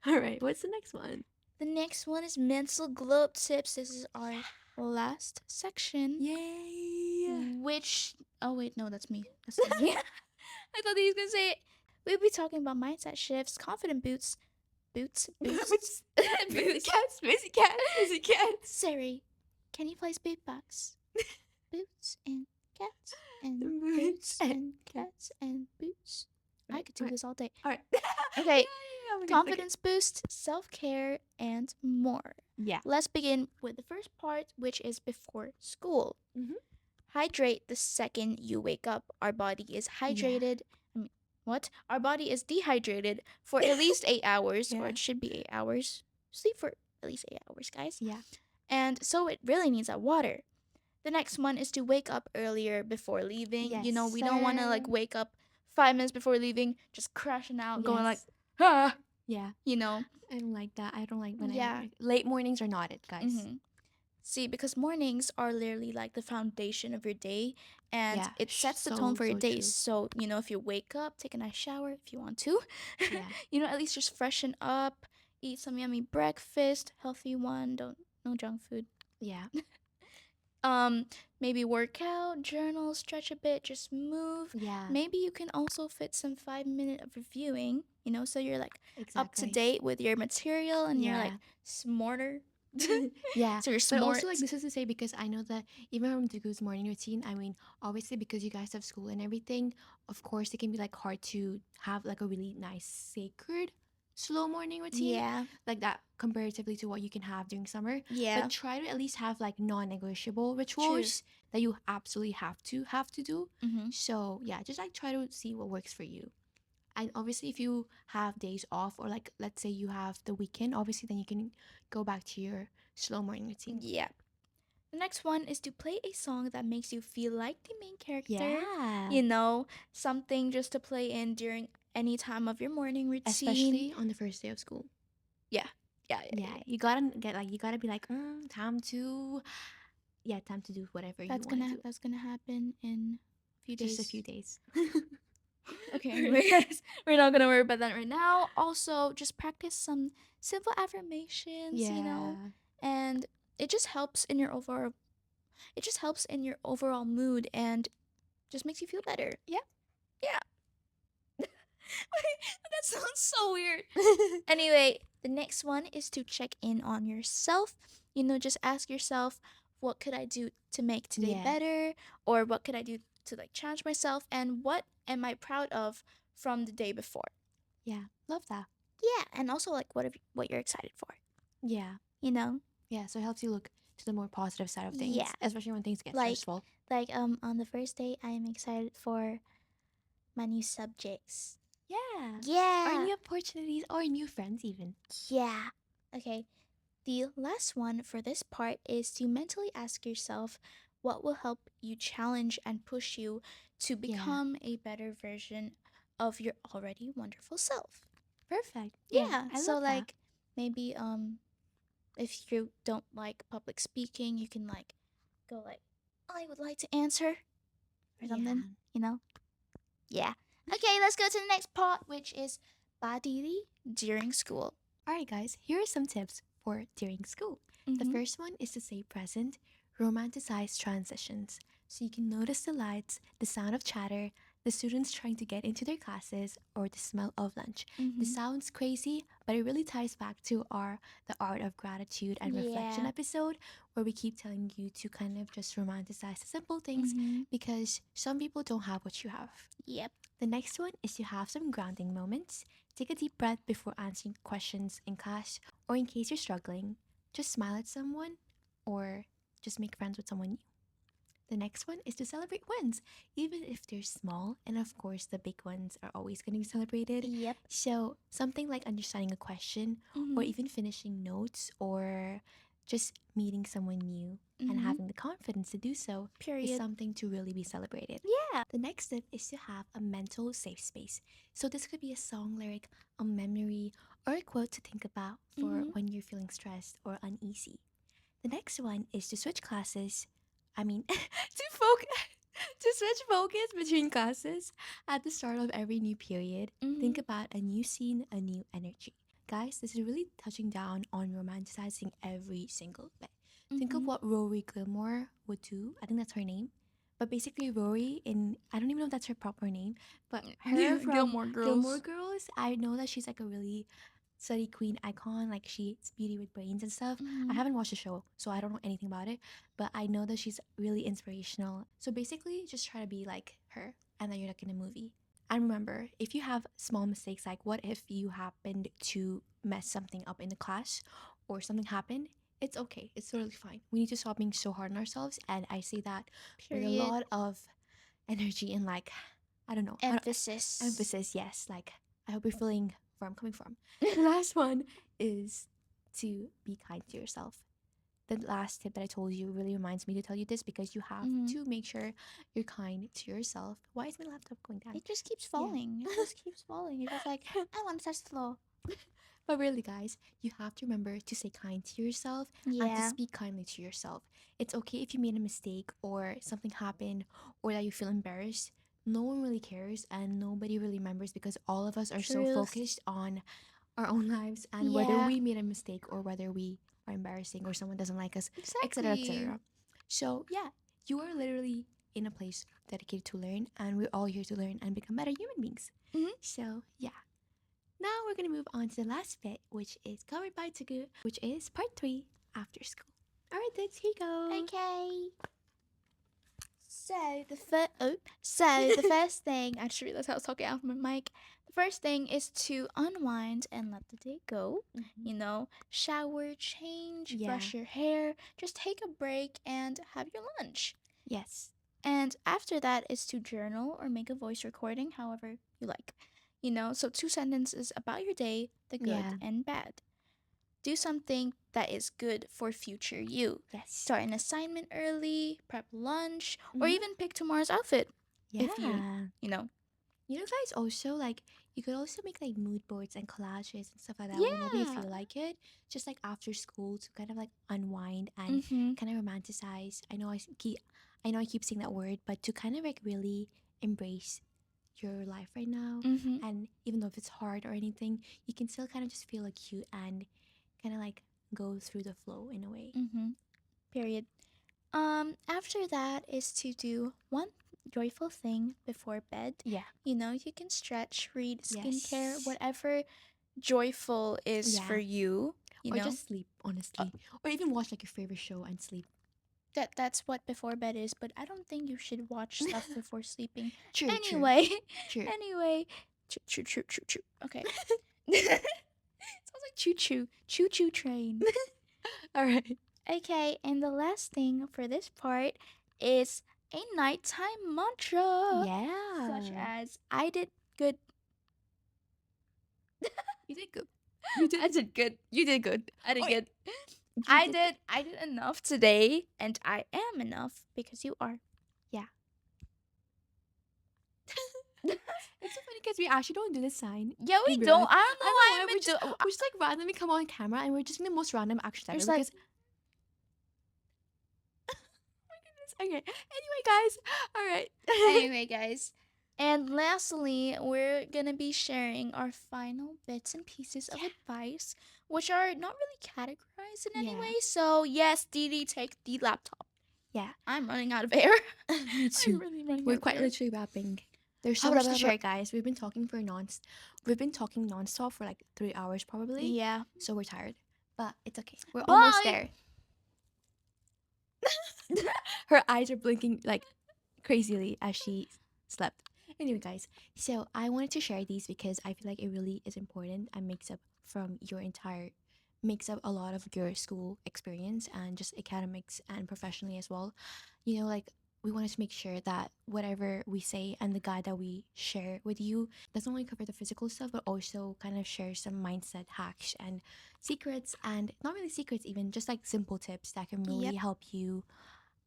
[SPEAKER 2] All right. What's the next one?
[SPEAKER 1] The next one is mental glow tips. This is our last section.
[SPEAKER 2] Yay.
[SPEAKER 1] Which, oh wait, no, that's me. That's not me. I thought he was going to say it. We'll be talking about mindset shifts, confident boots. Boots?
[SPEAKER 2] Boots. Busy cats.
[SPEAKER 1] Siri, can you play beatbox? Boots and cats and
[SPEAKER 2] Boots
[SPEAKER 1] boots
[SPEAKER 2] and
[SPEAKER 1] and cats and boots. I could do this all day.
[SPEAKER 2] All right.
[SPEAKER 1] Okay.
[SPEAKER 2] Yeah, we can
[SPEAKER 1] Confidence boost, self-care, and more.
[SPEAKER 2] Yeah.
[SPEAKER 1] Let's begin with the first part, which is before school.
[SPEAKER 2] Mhm.
[SPEAKER 1] Hydrate the second you wake up. Our body is hydrated. Our body is dehydrated for at least 8 hours, or
[SPEAKER 2] Yeah.
[SPEAKER 1] it should be 8 hours. Sleep for at least 8 hours, guys.
[SPEAKER 2] Yeah.
[SPEAKER 1] And so it really needs that water. The next one is to wake up earlier before leaving.
[SPEAKER 2] Yes,
[SPEAKER 1] We don't want to
[SPEAKER 2] sir.
[SPEAKER 1] wake up 5 minutes before leaving, just crashing out, going like,
[SPEAKER 2] Yes.
[SPEAKER 1] ah,
[SPEAKER 2] Yeah. I don't like that. I don't like when
[SPEAKER 1] Yeah.
[SPEAKER 2] late mornings are not it, guys.
[SPEAKER 1] Mhm. See, because mornings are literally like the foundation of your day, and
[SPEAKER 2] Yeah,
[SPEAKER 1] it sets the tone for your
[SPEAKER 2] so
[SPEAKER 1] day.
[SPEAKER 2] true.
[SPEAKER 1] So, if you wake up, take a nice shower if you want to.
[SPEAKER 2] Yeah.
[SPEAKER 1] At least just freshen up, eat some yummy breakfast, healthy one, no junk food.
[SPEAKER 2] Yeah.
[SPEAKER 1] Maybe work out, journal, stretch a bit, just move.
[SPEAKER 2] Yeah.
[SPEAKER 1] Maybe you can also fit some 5 minute of reviewing, so you're like up to
[SPEAKER 2] Exactly.
[SPEAKER 1] date with your material and you're like
[SPEAKER 2] Yeah.
[SPEAKER 1] smarter.
[SPEAKER 2] Yeah.
[SPEAKER 1] So you're
[SPEAKER 2] But
[SPEAKER 1] smart.
[SPEAKER 2] also, this is to say, because I know that even from Dugu's morning routine, I mean, obviously because you guys have school and everything, of course it can be hard to have a really nice sacred slow morning routine
[SPEAKER 1] Yeah.
[SPEAKER 2] like that comparatively to what you can have during summer.
[SPEAKER 1] Yeah.
[SPEAKER 2] But try to at least have non-negotiable rituals that you absolutely have to do.
[SPEAKER 1] Mm-hmm.
[SPEAKER 2] So yeah, just try to see what works for you. And obviously, if you have days off, or let's say you have the weekend, obviously then you can go back to your slow morning routine.
[SPEAKER 1] Yeah. The next one is to play a song that makes you feel like the main character.
[SPEAKER 2] Yeah.
[SPEAKER 1] Something just to play in during any time of your morning routine.
[SPEAKER 2] Especially on the first day of school.
[SPEAKER 1] Yeah.
[SPEAKER 2] You gotta be time to do whatever
[SPEAKER 1] That's
[SPEAKER 2] you want to do.
[SPEAKER 1] That's gonna happen in a few days.
[SPEAKER 2] Just a few days.
[SPEAKER 1] Okay, anyways, we're not gonna worry about that right now. Also, just practice some simple affirmations, and it just helps in your overall mood and just makes you feel better. Yeah. That sounds so weird. Anyway, the next one is to check in on yourself. Just ask yourself, what could I do to make today better? Or what could I do to challenge myself? And what am I proud of from the day before?
[SPEAKER 2] Yeah, love that.
[SPEAKER 1] Yeah, and also what you're excited for.
[SPEAKER 2] Yeah. Yeah, so it helps you look to the more positive side of things.
[SPEAKER 1] Yeah.
[SPEAKER 2] Especially when things get stressful.
[SPEAKER 1] On the first day, I am excited for my new subjects.
[SPEAKER 2] Yeah. Or new opportunities, or new friends even.
[SPEAKER 1] Yeah. Okay. The last one for this part is to mentally ask yourself, what will help you challenge and push you to
[SPEAKER 2] Yeah.
[SPEAKER 1] become a better version of your already wonderful self.
[SPEAKER 2] Perfect. Yeah,
[SPEAKER 1] Yeah,
[SPEAKER 2] I
[SPEAKER 1] so
[SPEAKER 2] love that.
[SPEAKER 1] like maybe if you don't like public speaking, you can like go like I would like to answer or something,
[SPEAKER 2] Yeah.
[SPEAKER 1] you know? Yeah. Okay, let's go to the next part, which is badili during school.
[SPEAKER 2] Alright, guys, here are some tips for during school. The
[SPEAKER 1] Mm-hmm.
[SPEAKER 2] first one is to stay present, romanticize transitions. So you can notice the lights, the sound of chatter, the students trying to get into their classes, or the smell of lunch. This
[SPEAKER 1] Mm-hmm.
[SPEAKER 2] sounds crazy, but it really ties back to our The Art of Gratitude and Reflection
[SPEAKER 1] Yeah.
[SPEAKER 2] episode, where we keep telling you to kind of just romanticize the simple things
[SPEAKER 1] Mm-hmm.
[SPEAKER 2] because some people don't have what you have.
[SPEAKER 1] Yep.
[SPEAKER 2] The next one is to have some grounding moments. Take a deep breath before answering questions in class, or in case you're struggling, just smile at someone or just make friends with someone new. The next one is to celebrate wins, even if they're small, and of course, the big ones are always going to be celebrated.
[SPEAKER 1] Yep.
[SPEAKER 2] So, something like understanding a question, or
[SPEAKER 1] Mm-hmm.
[SPEAKER 2] even finishing notes, or just meeting someone new and
[SPEAKER 1] Mm-hmm.
[SPEAKER 2] having the confidence to do so is
[SPEAKER 1] Period.
[SPEAKER 2] something to really be celebrated.
[SPEAKER 1] Yeah.
[SPEAKER 2] The next step is to have a mental safe space. So, this could be a song lyric, a memory, or a quote to think about for
[SPEAKER 1] Mm-hmm.
[SPEAKER 2] when you're feeling stressed or uneasy. The next one is to switch classes. I mean, to focus. To switch focus between classes at the start of every new period. Think
[SPEAKER 1] Mm-hmm.
[SPEAKER 2] about a new scene, a new energy. Guys, this is really touching down on romanticizing every single bit. Think of
[SPEAKER 1] Mm-hmm.
[SPEAKER 2] what Rory Gilmore would do. I think that's her name. But basically, Rory, in I don't even know if that's her proper name, but her from
[SPEAKER 1] Gilmore
[SPEAKER 2] Gilmore
[SPEAKER 1] Girls.
[SPEAKER 2] Girls, I know that she's like a really study queen icon. Like she's beauty with brains and stuff. I
[SPEAKER 1] Mm-hmm.
[SPEAKER 2] haven't watched the show, so I don't know anything about it. But I know that she's really inspirational. So basically, just try to be like her, and then you're like in a movie. And remember, if you have small mistakes, like what if you happened to mess something up in the class, or something happened, it's okay. It's totally fine. We need to stop being so hard on ourselves. And I say that with a
[SPEAKER 1] Period.
[SPEAKER 2] lot of energy and like, I don't know,
[SPEAKER 1] Emphasis.
[SPEAKER 2] emphasis. Yes, like I hope you're feeling where I'm coming from. The last one is to be kind to yourself. The last tip that I told you really reminds me to tell you this because you have
[SPEAKER 1] Mm-hmm.
[SPEAKER 2] to make sure you're kind to yourself. Why is my laptop going down?
[SPEAKER 1] It just keeps
[SPEAKER 2] Yeah.
[SPEAKER 1] falling. It just keeps falling. You're just like, I want to touch the floor.
[SPEAKER 2] But really, guys, you have to remember to stay kind to yourself and to
[SPEAKER 1] Yeah.
[SPEAKER 2] speak kindly to yourself. It's okay if you made a mistake or something happened or that you feel embarrassed. No one really cares and nobody really remembers because all of us are so
[SPEAKER 1] Truth.
[SPEAKER 2] focused on our own lives and whether
[SPEAKER 1] Yeah.
[SPEAKER 2] we made a mistake or whether we are embarrassing or someone doesn't like us, etc.
[SPEAKER 1] Exactly.
[SPEAKER 2] etc. So, yeah, you are literally in a place dedicated to learn and we're all here to learn and become better human beings.
[SPEAKER 1] Mm-hmm.
[SPEAKER 2] So, yeah. Now we're gonna move on to the last bit, which is covered by Tagu, which is part 3 after school. Alright, let's here you go.
[SPEAKER 1] Okay. So the first thing I just realized I was talking out of my mic. The first thing is to unwind and let the day go.
[SPEAKER 2] Mhm.
[SPEAKER 1] You know, shower, change,
[SPEAKER 2] Yeah.
[SPEAKER 1] brush your hair, just take a break and have your lunch.
[SPEAKER 2] Yes.
[SPEAKER 1] And after that is to journal or make a voice recording, however you like. You know, so 2 sentences about your day, the good
[SPEAKER 2] Yeah.
[SPEAKER 1] and bad. Do something that is good for future you.
[SPEAKER 2] Yes.
[SPEAKER 1] Start an assignment early, prep lunch, or
[SPEAKER 2] Mhm.
[SPEAKER 1] even pick tomorrow's outfit. If you,
[SPEAKER 2] Yeah.
[SPEAKER 1] you know.
[SPEAKER 2] You know, guys, also like you could also make like mood boards and collages and stuff like that whenever you
[SPEAKER 1] Yeah.
[SPEAKER 2] feel like it. Just like after school to kind of like unwind and
[SPEAKER 1] Mm-hmm.
[SPEAKER 2] kind of romanticize. I know I keep saying that word, but to kind of like really embrace your life right now.
[SPEAKER 1] Mm-hmm.
[SPEAKER 2] And even though if it's hard or anything, you can still kind of just feel like cute and kind of like go through the flow in a way.
[SPEAKER 1] Mm-hmm. Period. After that is to do one joyful thing before bed.
[SPEAKER 2] Yeah.
[SPEAKER 1] You know, you can stretch, read, skincare,
[SPEAKER 2] Yes.
[SPEAKER 1] whatever joyful is for
[SPEAKER 2] Yeah.
[SPEAKER 1] you, you
[SPEAKER 2] Or
[SPEAKER 1] know.
[SPEAKER 2] just sleep, honestly. Or even watch like your favorite show and sleep.
[SPEAKER 1] That's what before bed is, but I don't think you should watch stuff before sleeping.
[SPEAKER 2] True, true,
[SPEAKER 1] Anyway,
[SPEAKER 2] true.
[SPEAKER 1] anyway, choo choo choo choo choo. Okay. Sounds like choo choo train.
[SPEAKER 2] All right.
[SPEAKER 1] Okay, and the last thing for this part is a nighttime mantra, such
[SPEAKER 2] Yeah.
[SPEAKER 1] as I did good.
[SPEAKER 2] You did good. You did.
[SPEAKER 1] I did good.
[SPEAKER 2] You did good.
[SPEAKER 1] I did
[SPEAKER 2] Oh,
[SPEAKER 1] good. I did enough today, and I am enough because you are.
[SPEAKER 2] Yeah. It's so funny because we actually don't do this sign
[SPEAKER 1] Yeah, we
[SPEAKER 2] in real
[SPEAKER 1] don't.
[SPEAKER 2] life.
[SPEAKER 1] I don't
[SPEAKER 2] I
[SPEAKER 1] know
[SPEAKER 2] don't
[SPEAKER 1] why
[SPEAKER 2] know why
[SPEAKER 1] I've been doing.
[SPEAKER 2] we're just like randomly come on camera and we're just in the most random action ever
[SPEAKER 1] There's like,
[SPEAKER 2] because my goodness. Okay. Anyway, guys. All right.
[SPEAKER 1] anyway, guys. And lastly, we're gonna be sharing our final bits and pieces of advice, which are not really categorized in any
[SPEAKER 2] Yeah.
[SPEAKER 1] way. So yes, Didi, take the laptop.
[SPEAKER 2] Yeah.
[SPEAKER 1] I'm running out of air.
[SPEAKER 2] Me too.
[SPEAKER 1] I'm really running
[SPEAKER 2] We're
[SPEAKER 1] out of
[SPEAKER 2] quite
[SPEAKER 1] air.
[SPEAKER 2] literally wrapping. There's so much to share, guys. We've been talking nonstop for like 3 hours probably.
[SPEAKER 1] Yeah.
[SPEAKER 2] So we're tired. But it's okay. We're almost
[SPEAKER 1] Bye.
[SPEAKER 2] there. Her eyes are blinking like crazily as she slept. Anyway, guys, so I wanted to share these because I feel like it really is important and makes up a lot of your school experience and just academics and professionally as well. You know, like we wanted to make sure that whatever we say and the guide that we share with you doesn't only cover the physical stuff, but also kind of share some mindset hacks and secrets, and not really secrets, even just like simple tips that can really
[SPEAKER 1] Yep.
[SPEAKER 2] help you.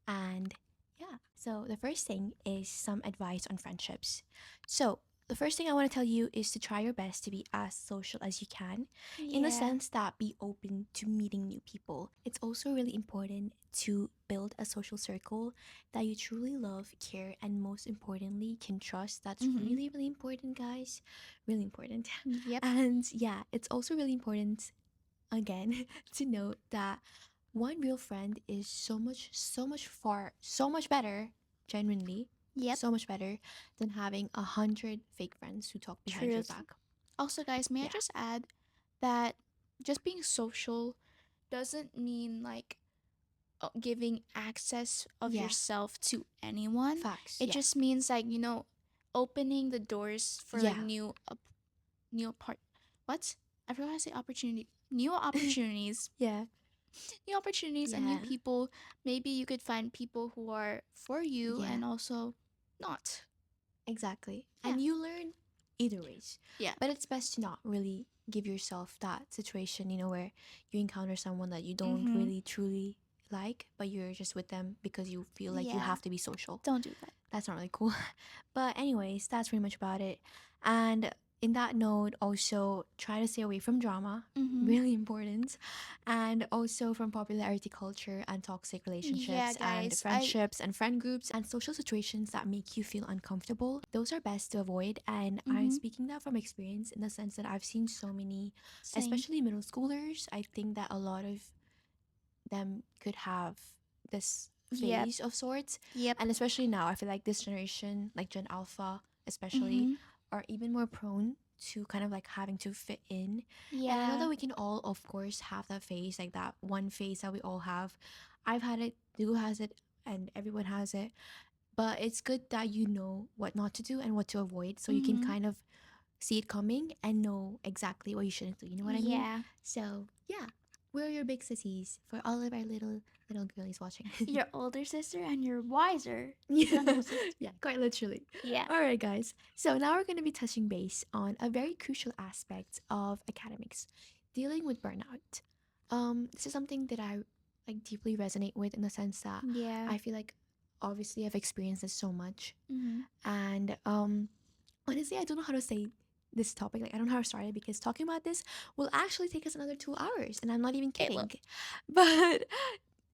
[SPEAKER 2] And yeah, so the first thing is some advice on friendships. So, the first thing I want to tell you is to try your best to be as social as you can, in the
[SPEAKER 1] Yeah.
[SPEAKER 2] sense that be open to meeting new people. It's also really important to build a social circle that you truly love, care, and most importantly, can trust. That's
[SPEAKER 1] Mhm.
[SPEAKER 2] really, really important, guys. Really important.
[SPEAKER 1] Yep.
[SPEAKER 2] And yeah, it's also really important, again, to note that one real friend is so much better, genuinely,
[SPEAKER 1] Yep.
[SPEAKER 2] so much better than having 100 fake friends who talk behind your
[SPEAKER 1] Truth.
[SPEAKER 2] back.
[SPEAKER 1] Also, guys, may I
[SPEAKER 2] Yeah,
[SPEAKER 1] just add that just being social doesn't mean like giving access of
[SPEAKER 2] yeah,
[SPEAKER 1] yourself to anyone.
[SPEAKER 2] facts,
[SPEAKER 1] It
[SPEAKER 2] yeah,
[SPEAKER 1] just means like, opening the doors for like
[SPEAKER 2] yeah,
[SPEAKER 1] new part what? I forgot how to say opportunity. New opportunities.
[SPEAKER 2] yeah,
[SPEAKER 1] New opportunities and new
[SPEAKER 2] yeah,
[SPEAKER 1] people. Maybe you could find people who are for you
[SPEAKER 2] yeah,
[SPEAKER 1] and also not.
[SPEAKER 2] exactly.
[SPEAKER 1] Yeah.
[SPEAKER 2] And you learn either ways.
[SPEAKER 1] Yeah.
[SPEAKER 2] But it's best to not really give yourself that situation, where you encounter someone that you don't
[SPEAKER 1] Mhm.
[SPEAKER 2] really truly like, but you're just with them because you feel like you
[SPEAKER 1] Yeah.
[SPEAKER 2] have to be social.
[SPEAKER 1] Don't do that.
[SPEAKER 2] That's not really cool. But anyways, that's pretty much about it. And in that note, also try to stay away from drama.
[SPEAKER 1] Mhm.
[SPEAKER 2] Really important. And also from popularity culture and toxic
[SPEAKER 1] Yeah,
[SPEAKER 2] relationships and
[SPEAKER 1] guys.
[SPEAKER 2] friendships and friend groups and social situations that make you feel uncomfortable. Those are best to avoid. And I'm
[SPEAKER 1] Mhm.
[SPEAKER 2] speaking that from experience in the sense that I've seen so many,
[SPEAKER 1] Same.
[SPEAKER 2] especially middle schoolers. I think that a lot of them could have this
[SPEAKER 1] Yep.
[SPEAKER 2] phase of sorts.
[SPEAKER 1] Yep.
[SPEAKER 2] And especially now, I feel like this generation, like Gen Alpha especially,
[SPEAKER 1] Mhm.
[SPEAKER 2] are even more prone to kind of like having to fit in. And I know
[SPEAKER 1] Yeah.
[SPEAKER 2] that we can all, of course, have that phase, like that one phase that we all have. I've had it, Dugu has it, and everyone has it. But it's good that you know what not to do and what to avoid, so you can
[SPEAKER 1] Mhm.
[SPEAKER 2] kind of see it coming and know exactly what you shouldn't do. You know what I mean?
[SPEAKER 1] Yeah.
[SPEAKER 2] So yeah, we're your big sissies for all of our little girlies watching.
[SPEAKER 1] Your older sister and your wiser
[SPEAKER 2] Yeah,
[SPEAKER 1] younger sister.
[SPEAKER 2] yeah, quite literally.
[SPEAKER 1] Yeah.
[SPEAKER 2] All right, guys. So now we're going to be touching base on a very crucial aspect of academics, dealing with burnout. This is something that I like deeply resonate with in the sense that
[SPEAKER 1] Yeah.
[SPEAKER 2] I feel like obviously I've experienced this so much,
[SPEAKER 1] Mhm.
[SPEAKER 2] and honestly, I don't know how to say this topic. Like, I don't know how to start it because talking about this will actually take us another 2 hours, and I'm not even
[SPEAKER 1] It will.
[SPEAKER 2] kidding. But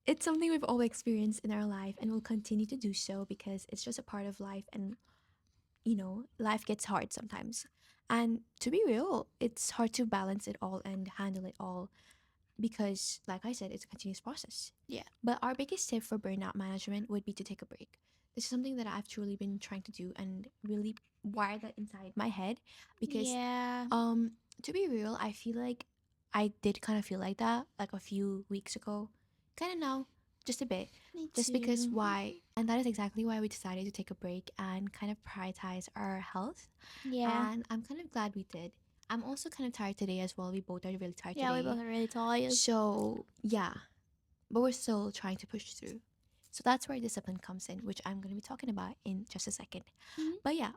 [SPEAKER 2] it's something we've all experienced in our life and will continue to do so because it's just a part of life, and life gets hard sometimes. And to be real, it's hard to balance it all and handle it all because, like I said, it's a continuous process.
[SPEAKER 1] Yeah.
[SPEAKER 2] But our biggest tip for burnout management would be to take a break. This is something that I've truly been trying to do and really wire that inside my head because,
[SPEAKER 1] Yeah.
[SPEAKER 2] um, to be real, I feel like I did kind of feel like that like a few weeks ago, kind of now, just a bit.
[SPEAKER 1] Me
[SPEAKER 2] Just because
[SPEAKER 1] too.
[SPEAKER 2] why, and that is exactly why we decided to take a break and kind of prioritize our health.
[SPEAKER 1] Yeah.
[SPEAKER 2] And I'm kind of glad we did. I'm also kind of tired today as well. We both are really tired
[SPEAKER 1] Yeah, we both
[SPEAKER 2] today.
[SPEAKER 1] are really tired.
[SPEAKER 2] So, yeah, but we're still trying to push through. So that's where discipline comes in, which I'm going to be talking about in just a second.
[SPEAKER 1] Mhm.
[SPEAKER 2] But yeah,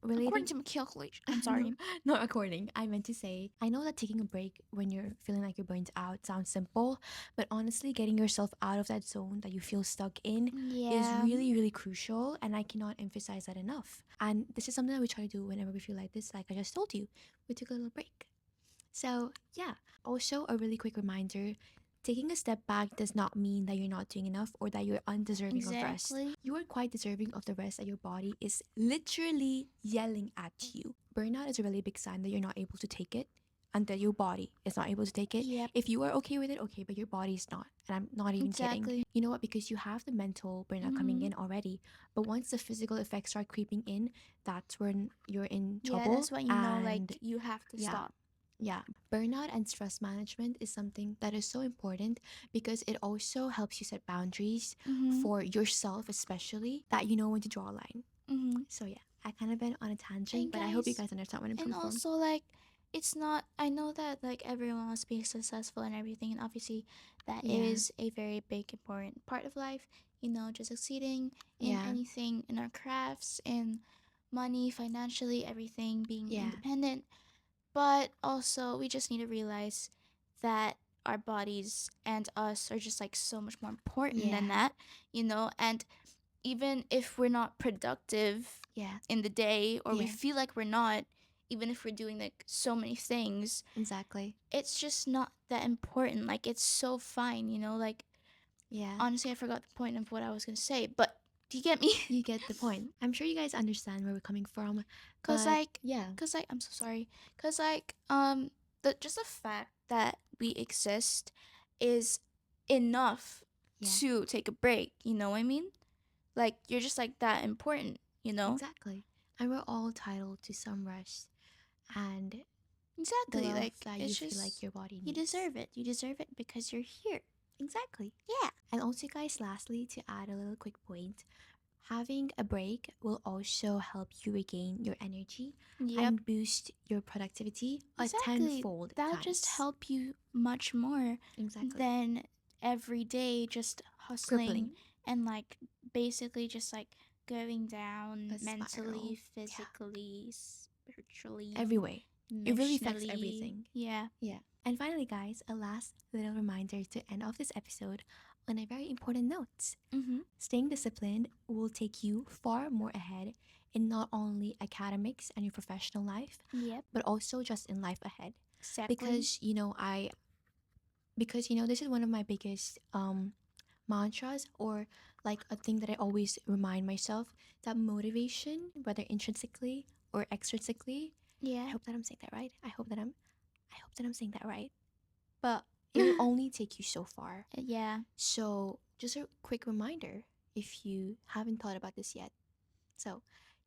[SPEAKER 2] relating
[SPEAKER 1] According to my calculation. I'm sorry.
[SPEAKER 2] not according. I meant to say, I know that taking a break when you're feeling like you're burnt out sounds simple, but honestly, getting yourself out of that zone that you feel stuck in is
[SPEAKER 1] Yeah.
[SPEAKER 2] really, really crucial, and I cannot emphasize that enough. And this is something that we try to do whenever we feel like this. Like I just told you, we took a little break. So, yeah. Also, a really quick reminder, taking a step back does not mean that you're not doing enough or that you're undeserving of rest.
[SPEAKER 1] Exactly.
[SPEAKER 2] You are quite deserving of the rest that your body is literally yelling at you. Burnout is a really big sign that you're not able to take it and that your body is not able to take it.
[SPEAKER 1] Yep.
[SPEAKER 2] If you are okay with it, okay, but your body is not. And I'm not even kidding.
[SPEAKER 1] Exactly.
[SPEAKER 2] You know what? Because you have the mental burnout coming in already. But once the physical effects start creeping in, that's when you're in
[SPEAKER 1] Yeah,
[SPEAKER 2] trouble.
[SPEAKER 1] that's when you know, like,
[SPEAKER 2] And
[SPEAKER 1] you have to
[SPEAKER 2] yeah.
[SPEAKER 1] stop.
[SPEAKER 2] Yeah, burnout and stress management is something that is so important because it also helps you set boundaries for yourself, especially that you know when to draw a line. So, yeah, I kind of went on a tangent,
[SPEAKER 1] And
[SPEAKER 2] but I hope you
[SPEAKER 1] guys,
[SPEAKER 2] guys understand where I'm
[SPEAKER 1] and
[SPEAKER 2] coming from.
[SPEAKER 1] also, like, it's not, I know that, like, everyone wants to be successful and everything, and obviously that
[SPEAKER 2] Yeah.
[SPEAKER 1] is a very big important part of life, you know, just succeeding in
[SPEAKER 2] Yeah.
[SPEAKER 1] anything, in our crafts, in money, financially, everything, being
[SPEAKER 2] Yeah.
[SPEAKER 1] independent. But also, we just need to realize that our bodies and us are just, like, so much more important than
[SPEAKER 2] Yeah.
[SPEAKER 1] that, you know, and even if we're not productive
[SPEAKER 2] Yeah,
[SPEAKER 1] in the day, or we
[SPEAKER 2] Yeah.
[SPEAKER 1] feel like we're not, even if we're doing, like, so many things,
[SPEAKER 2] exactly.
[SPEAKER 1] it's just not that important. Like, it's so fine, you know, like,
[SPEAKER 2] Yeah.
[SPEAKER 1] honestly, I forgot the point of what I was gonna say, but do you get me?
[SPEAKER 2] You get the point. I'm sure you guys understand where we're coming from.
[SPEAKER 1] Cause,
[SPEAKER 2] But
[SPEAKER 1] like,
[SPEAKER 2] yeah.
[SPEAKER 1] I'm so sorry. Cause, like, the fact that we exist is enough
[SPEAKER 2] Yeah.
[SPEAKER 1] to take a break. You know what I mean? Like, you're just, like, that important. You know?
[SPEAKER 2] Exactly. And we're all entitled to some rest and the
[SPEAKER 1] Exactly.
[SPEAKER 2] love
[SPEAKER 1] Like,
[SPEAKER 2] that you
[SPEAKER 1] it's
[SPEAKER 2] feel like
[SPEAKER 1] just,
[SPEAKER 2] your body
[SPEAKER 1] you
[SPEAKER 2] needs.
[SPEAKER 1] deserve it. You deserve it because you're here.
[SPEAKER 2] Exactly.
[SPEAKER 1] Yeah.
[SPEAKER 2] And also, guys, lastly, to add a little quick point, having a break will also help you regain your energy
[SPEAKER 1] Yep.
[SPEAKER 2] and boost your productivity a tenfold
[SPEAKER 1] That'll
[SPEAKER 2] times.
[SPEAKER 1] just help you much more
[SPEAKER 2] Exactly.
[SPEAKER 1] than every day just hustling
[SPEAKER 2] Crippling.
[SPEAKER 1] and, like, basically just, like, going down
[SPEAKER 2] A spiral.
[SPEAKER 1] mentally,
[SPEAKER 2] Yeah.
[SPEAKER 1] physically, spiritually,
[SPEAKER 2] Every way. It really affects
[SPEAKER 1] emotionally.
[SPEAKER 2] everything.
[SPEAKER 1] Yeah.
[SPEAKER 2] Yeah. And finally, guys, a last little reminder to end off this episode on a very important note. Staying disciplined will take you far more ahead in not only academics and your professional life,
[SPEAKER 1] Yep.
[SPEAKER 2] but also just in life ahead.
[SPEAKER 1] Exactly.
[SPEAKER 2] Because this is one of my biggest mantras, or like a thing that I always remind myself, that motivation, whether intrinsically or extrinsically,
[SPEAKER 1] Yeah.
[SPEAKER 2] I hope that I'm saying that right. I hope that I'm saying that right. But it will only take you so far.
[SPEAKER 1] Yeah.
[SPEAKER 2] So just a quick reminder if you haven't thought about this yet. So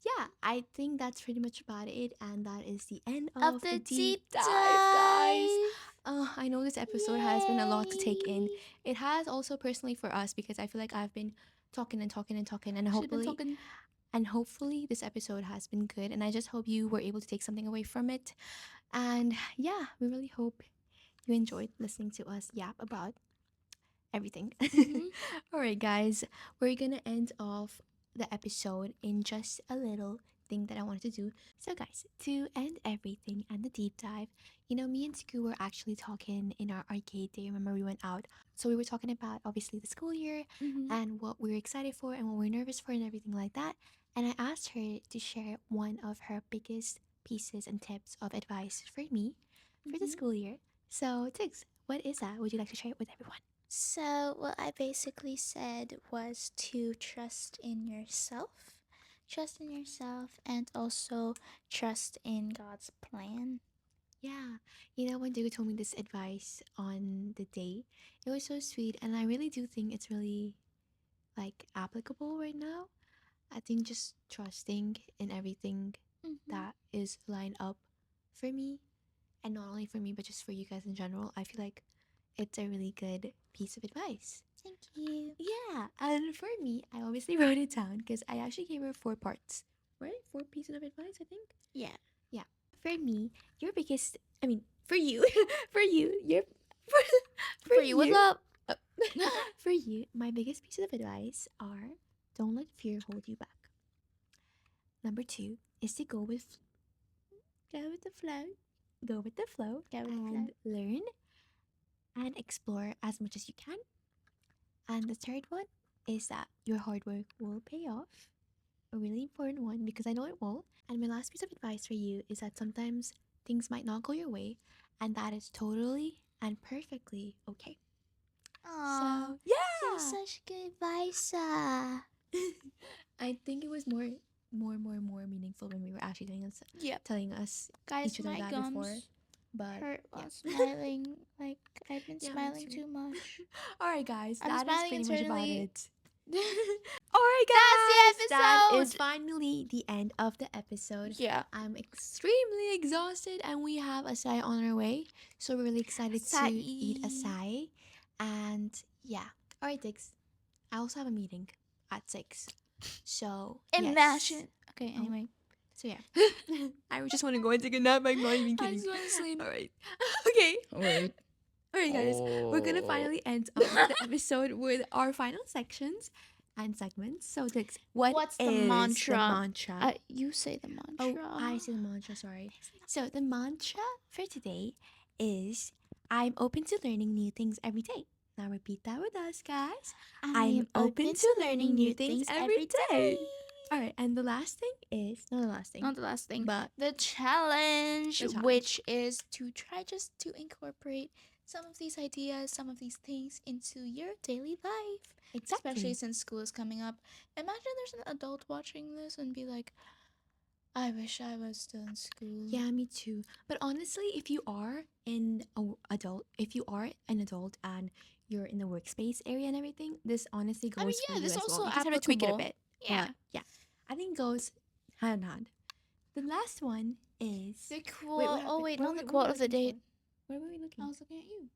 [SPEAKER 2] yeah, I think that's pretty much about it, and that is the end of
[SPEAKER 1] the
[SPEAKER 2] deep
[SPEAKER 1] deep
[SPEAKER 2] dive, guys.
[SPEAKER 1] dive.
[SPEAKER 2] I know this episode has been a lot to take in. It has also personally for us, because I feel like I've been talking and talking and talking, and hopefully this episode has been good, and I just hope you were able to take something away from it. And yeah, we really hope you enjoyed listening to us yap about everything. All right, guys, we're gonna end off the episode in just a little thing that I wanted to do. So, guys, to end everything and the deep dive, me and Sku were actually talking in our arcade day. Remember, we went out. So, we were talking about obviously the school year and what we were excited for and what we were nervous for and everything like that. And I asked her to share one of her biggest pieces and tips of advice for me for the school year. So, Tiggs, what is that? Would you like to share it with everyone?
[SPEAKER 1] So, what I basically said was to trust in yourself. Trust in yourself and also trust in God's plan.
[SPEAKER 2] Yeah, when Diego told me this advice on the day, it was so sweet, and I really do think it's really like applicable right now. I think just trusting in everything that is lined up for me, and not only for me, but just for you guys in general. I feel like it's a really good piece of advice.
[SPEAKER 1] Thank you.
[SPEAKER 2] Yeah, and for me, I obviously wrote it down because I actually gave her 4 parts, right? 4 pieces of advice, I think.
[SPEAKER 1] Yeah.
[SPEAKER 2] Yeah. For me, your biggest, I mean, for you, for you, your,
[SPEAKER 1] For you, what's up?
[SPEAKER 2] for you, my biggest pieces of advice are: don't let fear hold you back. Number 2, is to go with the flow. Go with the flow
[SPEAKER 1] Go with the
[SPEAKER 2] and learn and explore as much as you can. And the third one is that your hard work will pay off. A really important one because I know it will. And my last piece of advice for you is that sometimes things might not go your way, and that is totally and perfectly okay.
[SPEAKER 1] Aww,
[SPEAKER 2] So, yeah.
[SPEAKER 1] you're such good advice.
[SPEAKER 2] I think it was more meaningful when we were actually telling us
[SPEAKER 1] Guys,
[SPEAKER 2] each other
[SPEAKER 1] my
[SPEAKER 2] that
[SPEAKER 1] gums
[SPEAKER 2] before. But
[SPEAKER 1] hurt
[SPEAKER 2] yeah.
[SPEAKER 1] while smiling. Like, I've been
[SPEAKER 2] Yeah, me
[SPEAKER 1] smiling
[SPEAKER 2] too.
[SPEAKER 1] too much.
[SPEAKER 2] Alright, guys,
[SPEAKER 1] I'm
[SPEAKER 2] that is
[SPEAKER 1] smiling
[SPEAKER 2] pretty much about
[SPEAKER 1] internally.
[SPEAKER 2] it. Alright, guys,
[SPEAKER 1] That's the
[SPEAKER 2] that is
[SPEAKER 1] episode.
[SPEAKER 2] finally the end of the episode.
[SPEAKER 1] Yeah.
[SPEAKER 2] I'm extremely exhausted, and we have acai on our way, so we're really excited to eat acai. And yeah, alright, Dix. I also have a meeting at 6. So
[SPEAKER 1] Imagine.
[SPEAKER 2] yes.
[SPEAKER 1] Okay, anyway.
[SPEAKER 2] So yeah, I just want to go and take a nap. I'm not even
[SPEAKER 1] I
[SPEAKER 2] kidding.
[SPEAKER 1] just want to sleep.
[SPEAKER 2] Alright. Okay. Alright, guys, we're gonna finally end the episode with our final sections and segments. So, Dix,
[SPEAKER 1] What's the
[SPEAKER 2] is
[SPEAKER 1] mantra?
[SPEAKER 2] the mantra?
[SPEAKER 1] You say the mantra.
[SPEAKER 2] Oh, I say the mantra, sorry. So, the mantra for today is I'm open to learning new things every day. Now, repeat that with us, guys. I'm open to learning new things every day. Alright, and the last thing is not the last thing.
[SPEAKER 1] Not the last thing,
[SPEAKER 2] but
[SPEAKER 1] the challenge,
[SPEAKER 2] The challenge.
[SPEAKER 1] which is to try just to incorporate some of these ideas, some of these things into your daily life.
[SPEAKER 2] exactly.
[SPEAKER 1] Especially since school is coming up. Imagine there's an adult watching this and be like, I wish I was still in school.
[SPEAKER 2] Yeah, me too. But honestly, if you are an adult and you're in the workspace area and everything, this honestly goes for you
[SPEAKER 1] this
[SPEAKER 2] as
[SPEAKER 1] also
[SPEAKER 2] well. You just have to tweak it a
[SPEAKER 1] applicable.
[SPEAKER 2] bit.
[SPEAKER 1] Yeah.
[SPEAKER 2] But yeah, I think it goes hand in hand. The last one is
[SPEAKER 1] The quote. Not the
[SPEAKER 2] what
[SPEAKER 1] quote
[SPEAKER 2] were we
[SPEAKER 1] of the
[SPEAKER 2] looking
[SPEAKER 1] day.
[SPEAKER 2] for? Where were we looking?
[SPEAKER 1] I was looking at you.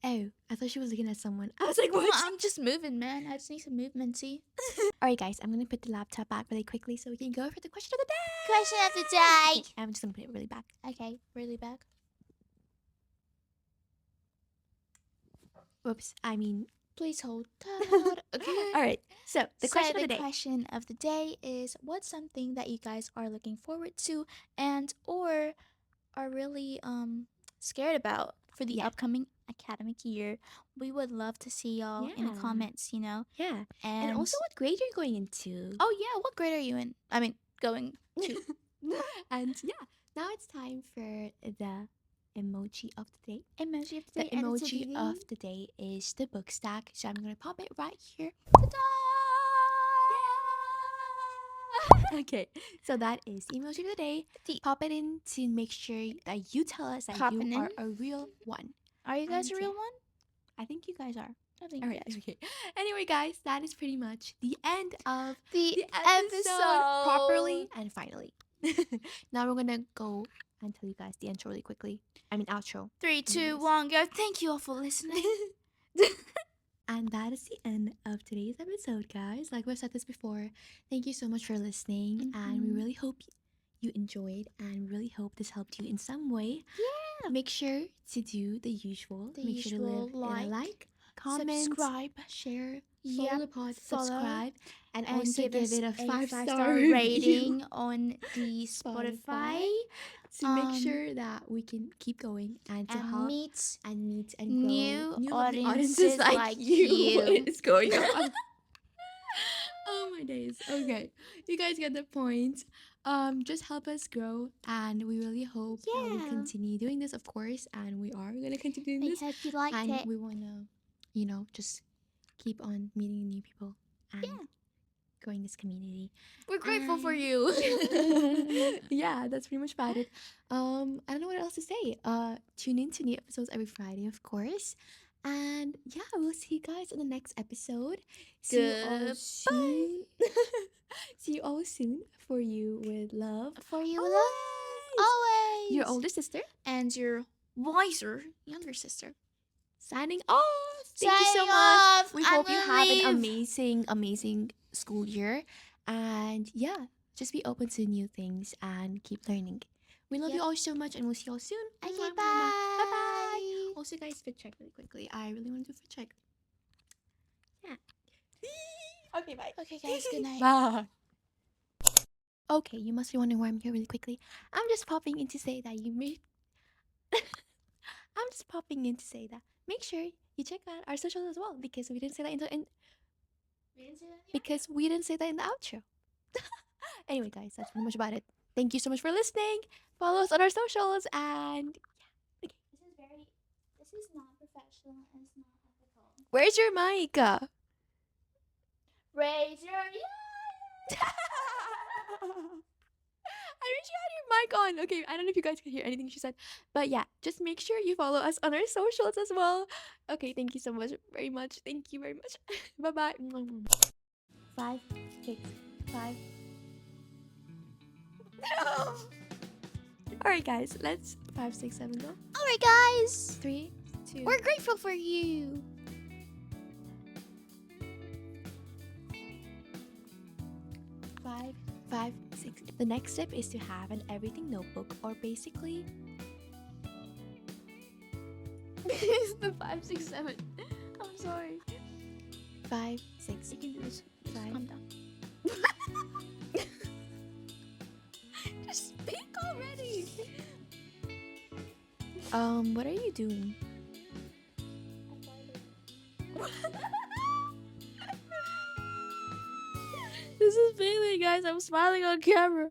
[SPEAKER 2] Oh, I thought she was looking at someone. I was like, what?
[SPEAKER 1] I'm just moving, man. I just need some movement, see?
[SPEAKER 2] Alright, guys, I'm gonna put the laptop back really quickly so we can go for the question of the day.
[SPEAKER 1] Question of the day.
[SPEAKER 2] Okay, I'm just gonna put it really back.
[SPEAKER 1] Okay, really back.
[SPEAKER 2] Whoops, I mean.
[SPEAKER 1] Please hold. Okay.
[SPEAKER 2] Alright, so the question
[SPEAKER 1] The
[SPEAKER 2] of the day.
[SPEAKER 1] question of the day is, what's something that you guys are looking forward to and or are really scared about for the upcoming academic year? We would love to see y'all in the
[SPEAKER 2] Yeah.
[SPEAKER 1] comments, you know.
[SPEAKER 2] Yeah.
[SPEAKER 1] And
[SPEAKER 2] also what grade you're going into.
[SPEAKER 1] Oh yeah, what grade are you in? I mean, going to.
[SPEAKER 2] And yeah, now it's time for the emoji of the day.
[SPEAKER 1] Emoji of the
[SPEAKER 2] The
[SPEAKER 1] day. and it's a
[SPEAKER 2] emoji
[SPEAKER 1] video.
[SPEAKER 2] of the day is the book stack. So I'm gonna pop it right here.
[SPEAKER 1] Ta-da!
[SPEAKER 2] Yeah! Okay, so that is the emoji of the day. Pop it in to make sure that you tell us that
[SPEAKER 1] Popping
[SPEAKER 2] you are
[SPEAKER 1] in.
[SPEAKER 2] a real one.
[SPEAKER 1] Are you guys
[SPEAKER 2] And
[SPEAKER 1] a real
[SPEAKER 2] yeah.
[SPEAKER 1] one?
[SPEAKER 2] I think you guys are.
[SPEAKER 1] I think
[SPEAKER 2] All right, okay. Anyway, guys, that is pretty much the end of
[SPEAKER 1] the
[SPEAKER 2] episode properly and finally. Now we're gonna go and tell you guys the intro really quickly. I mean outro.
[SPEAKER 1] 3, 2, 1, go. Thank you all for listening.
[SPEAKER 2] And that is the end of today's episode, guys. Like we've said this before, thank you so much for listening, and we really hope you enjoyed, and we really hope this helped you in some way.
[SPEAKER 1] Yeah.
[SPEAKER 2] Make sure to do the usual. Make sure to leave a like, comment,
[SPEAKER 1] subscribe,
[SPEAKER 2] share, follow the pod,
[SPEAKER 1] follow,
[SPEAKER 2] subscribe, and also
[SPEAKER 1] give
[SPEAKER 2] it a
[SPEAKER 1] 5-star
[SPEAKER 2] 5-star
[SPEAKER 1] rating on the Spotify.
[SPEAKER 2] To make sure that we can keep going and to help
[SPEAKER 1] meet
[SPEAKER 2] and grow
[SPEAKER 1] new
[SPEAKER 2] lovely
[SPEAKER 1] audiences like you.
[SPEAKER 2] What is going on? Oh my days. Okay, you guys get the point. Just help us grow, and we really hope that we continue doing this, of course, and we are gonna continue doing this.
[SPEAKER 1] I hope you liked
[SPEAKER 2] And
[SPEAKER 1] it.
[SPEAKER 2] we wanna, just keep on meeting new people and growing this community.
[SPEAKER 1] We're grateful for you.
[SPEAKER 2] Yeah, that's pretty much about it. I don't know what else to say. Tune in to new episodes every Friday, of course. And yeah, we'll see you guys in the next episode. See you all soon. See you all soon. For you with love.
[SPEAKER 1] For you with love. Always.
[SPEAKER 2] Your older sister.
[SPEAKER 1] And your wiser younger sister.
[SPEAKER 2] Signing off. Thank you so much. We hope you have an amazing school year. And yeah, just be open to new things and keep learning. We love you all so much, and we'll see you all soon.
[SPEAKER 1] Okay,
[SPEAKER 2] Bye
[SPEAKER 1] bye.
[SPEAKER 2] bye. Also, guys, fit check really quickly. I really want to do fit check. Yeah. Okay, bye.
[SPEAKER 1] Okay, guys, good night.
[SPEAKER 2] Bye. Okay, you must be wondering why I'm here really quickly. I'm just popping in to say that you may. I'm just popping in to say that make sure you check out our socials as well because we didn't say that we didn't say that in the outro. Anyway, guys, that's pretty much about it. Thank you so much for listening. Follow us on our socials and yeah. Okay.
[SPEAKER 1] This is not professional and it's not ethical.
[SPEAKER 2] Where's your mic?
[SPEAKER 1] Raise your
[SPEAKER 2] I wish you had your mic on. Okay, I don't know if you guys could hear anything she said, but yeah, just make sure you follow us on our socials as well. Okay, thank you so much, very much. Thank you very much. Bye bye. 5, 6, 5. All right, guys, let's 5, 6, 7 go.
[SPEAKER 1] All right, guys.
[SPEAKER 2] 3, 2.
[SPEAKER 1] We're grateful for you.
[SPEAKER 2] 5, 5, 6. The next step is to have an everything notebook, or basically.
[SPEAKER 1] It's the 5, 6, 7. I'm sorry.
[SPEAKER 2] 5, 6.
[SPEAKER 1] You can do this. Just
[SPEAKER 2] 5.
[SPEAKER 1] calm down.
[SPEAKER 2] Just speak already. What are you doing? This is failing, guys. I'm smiling on camera.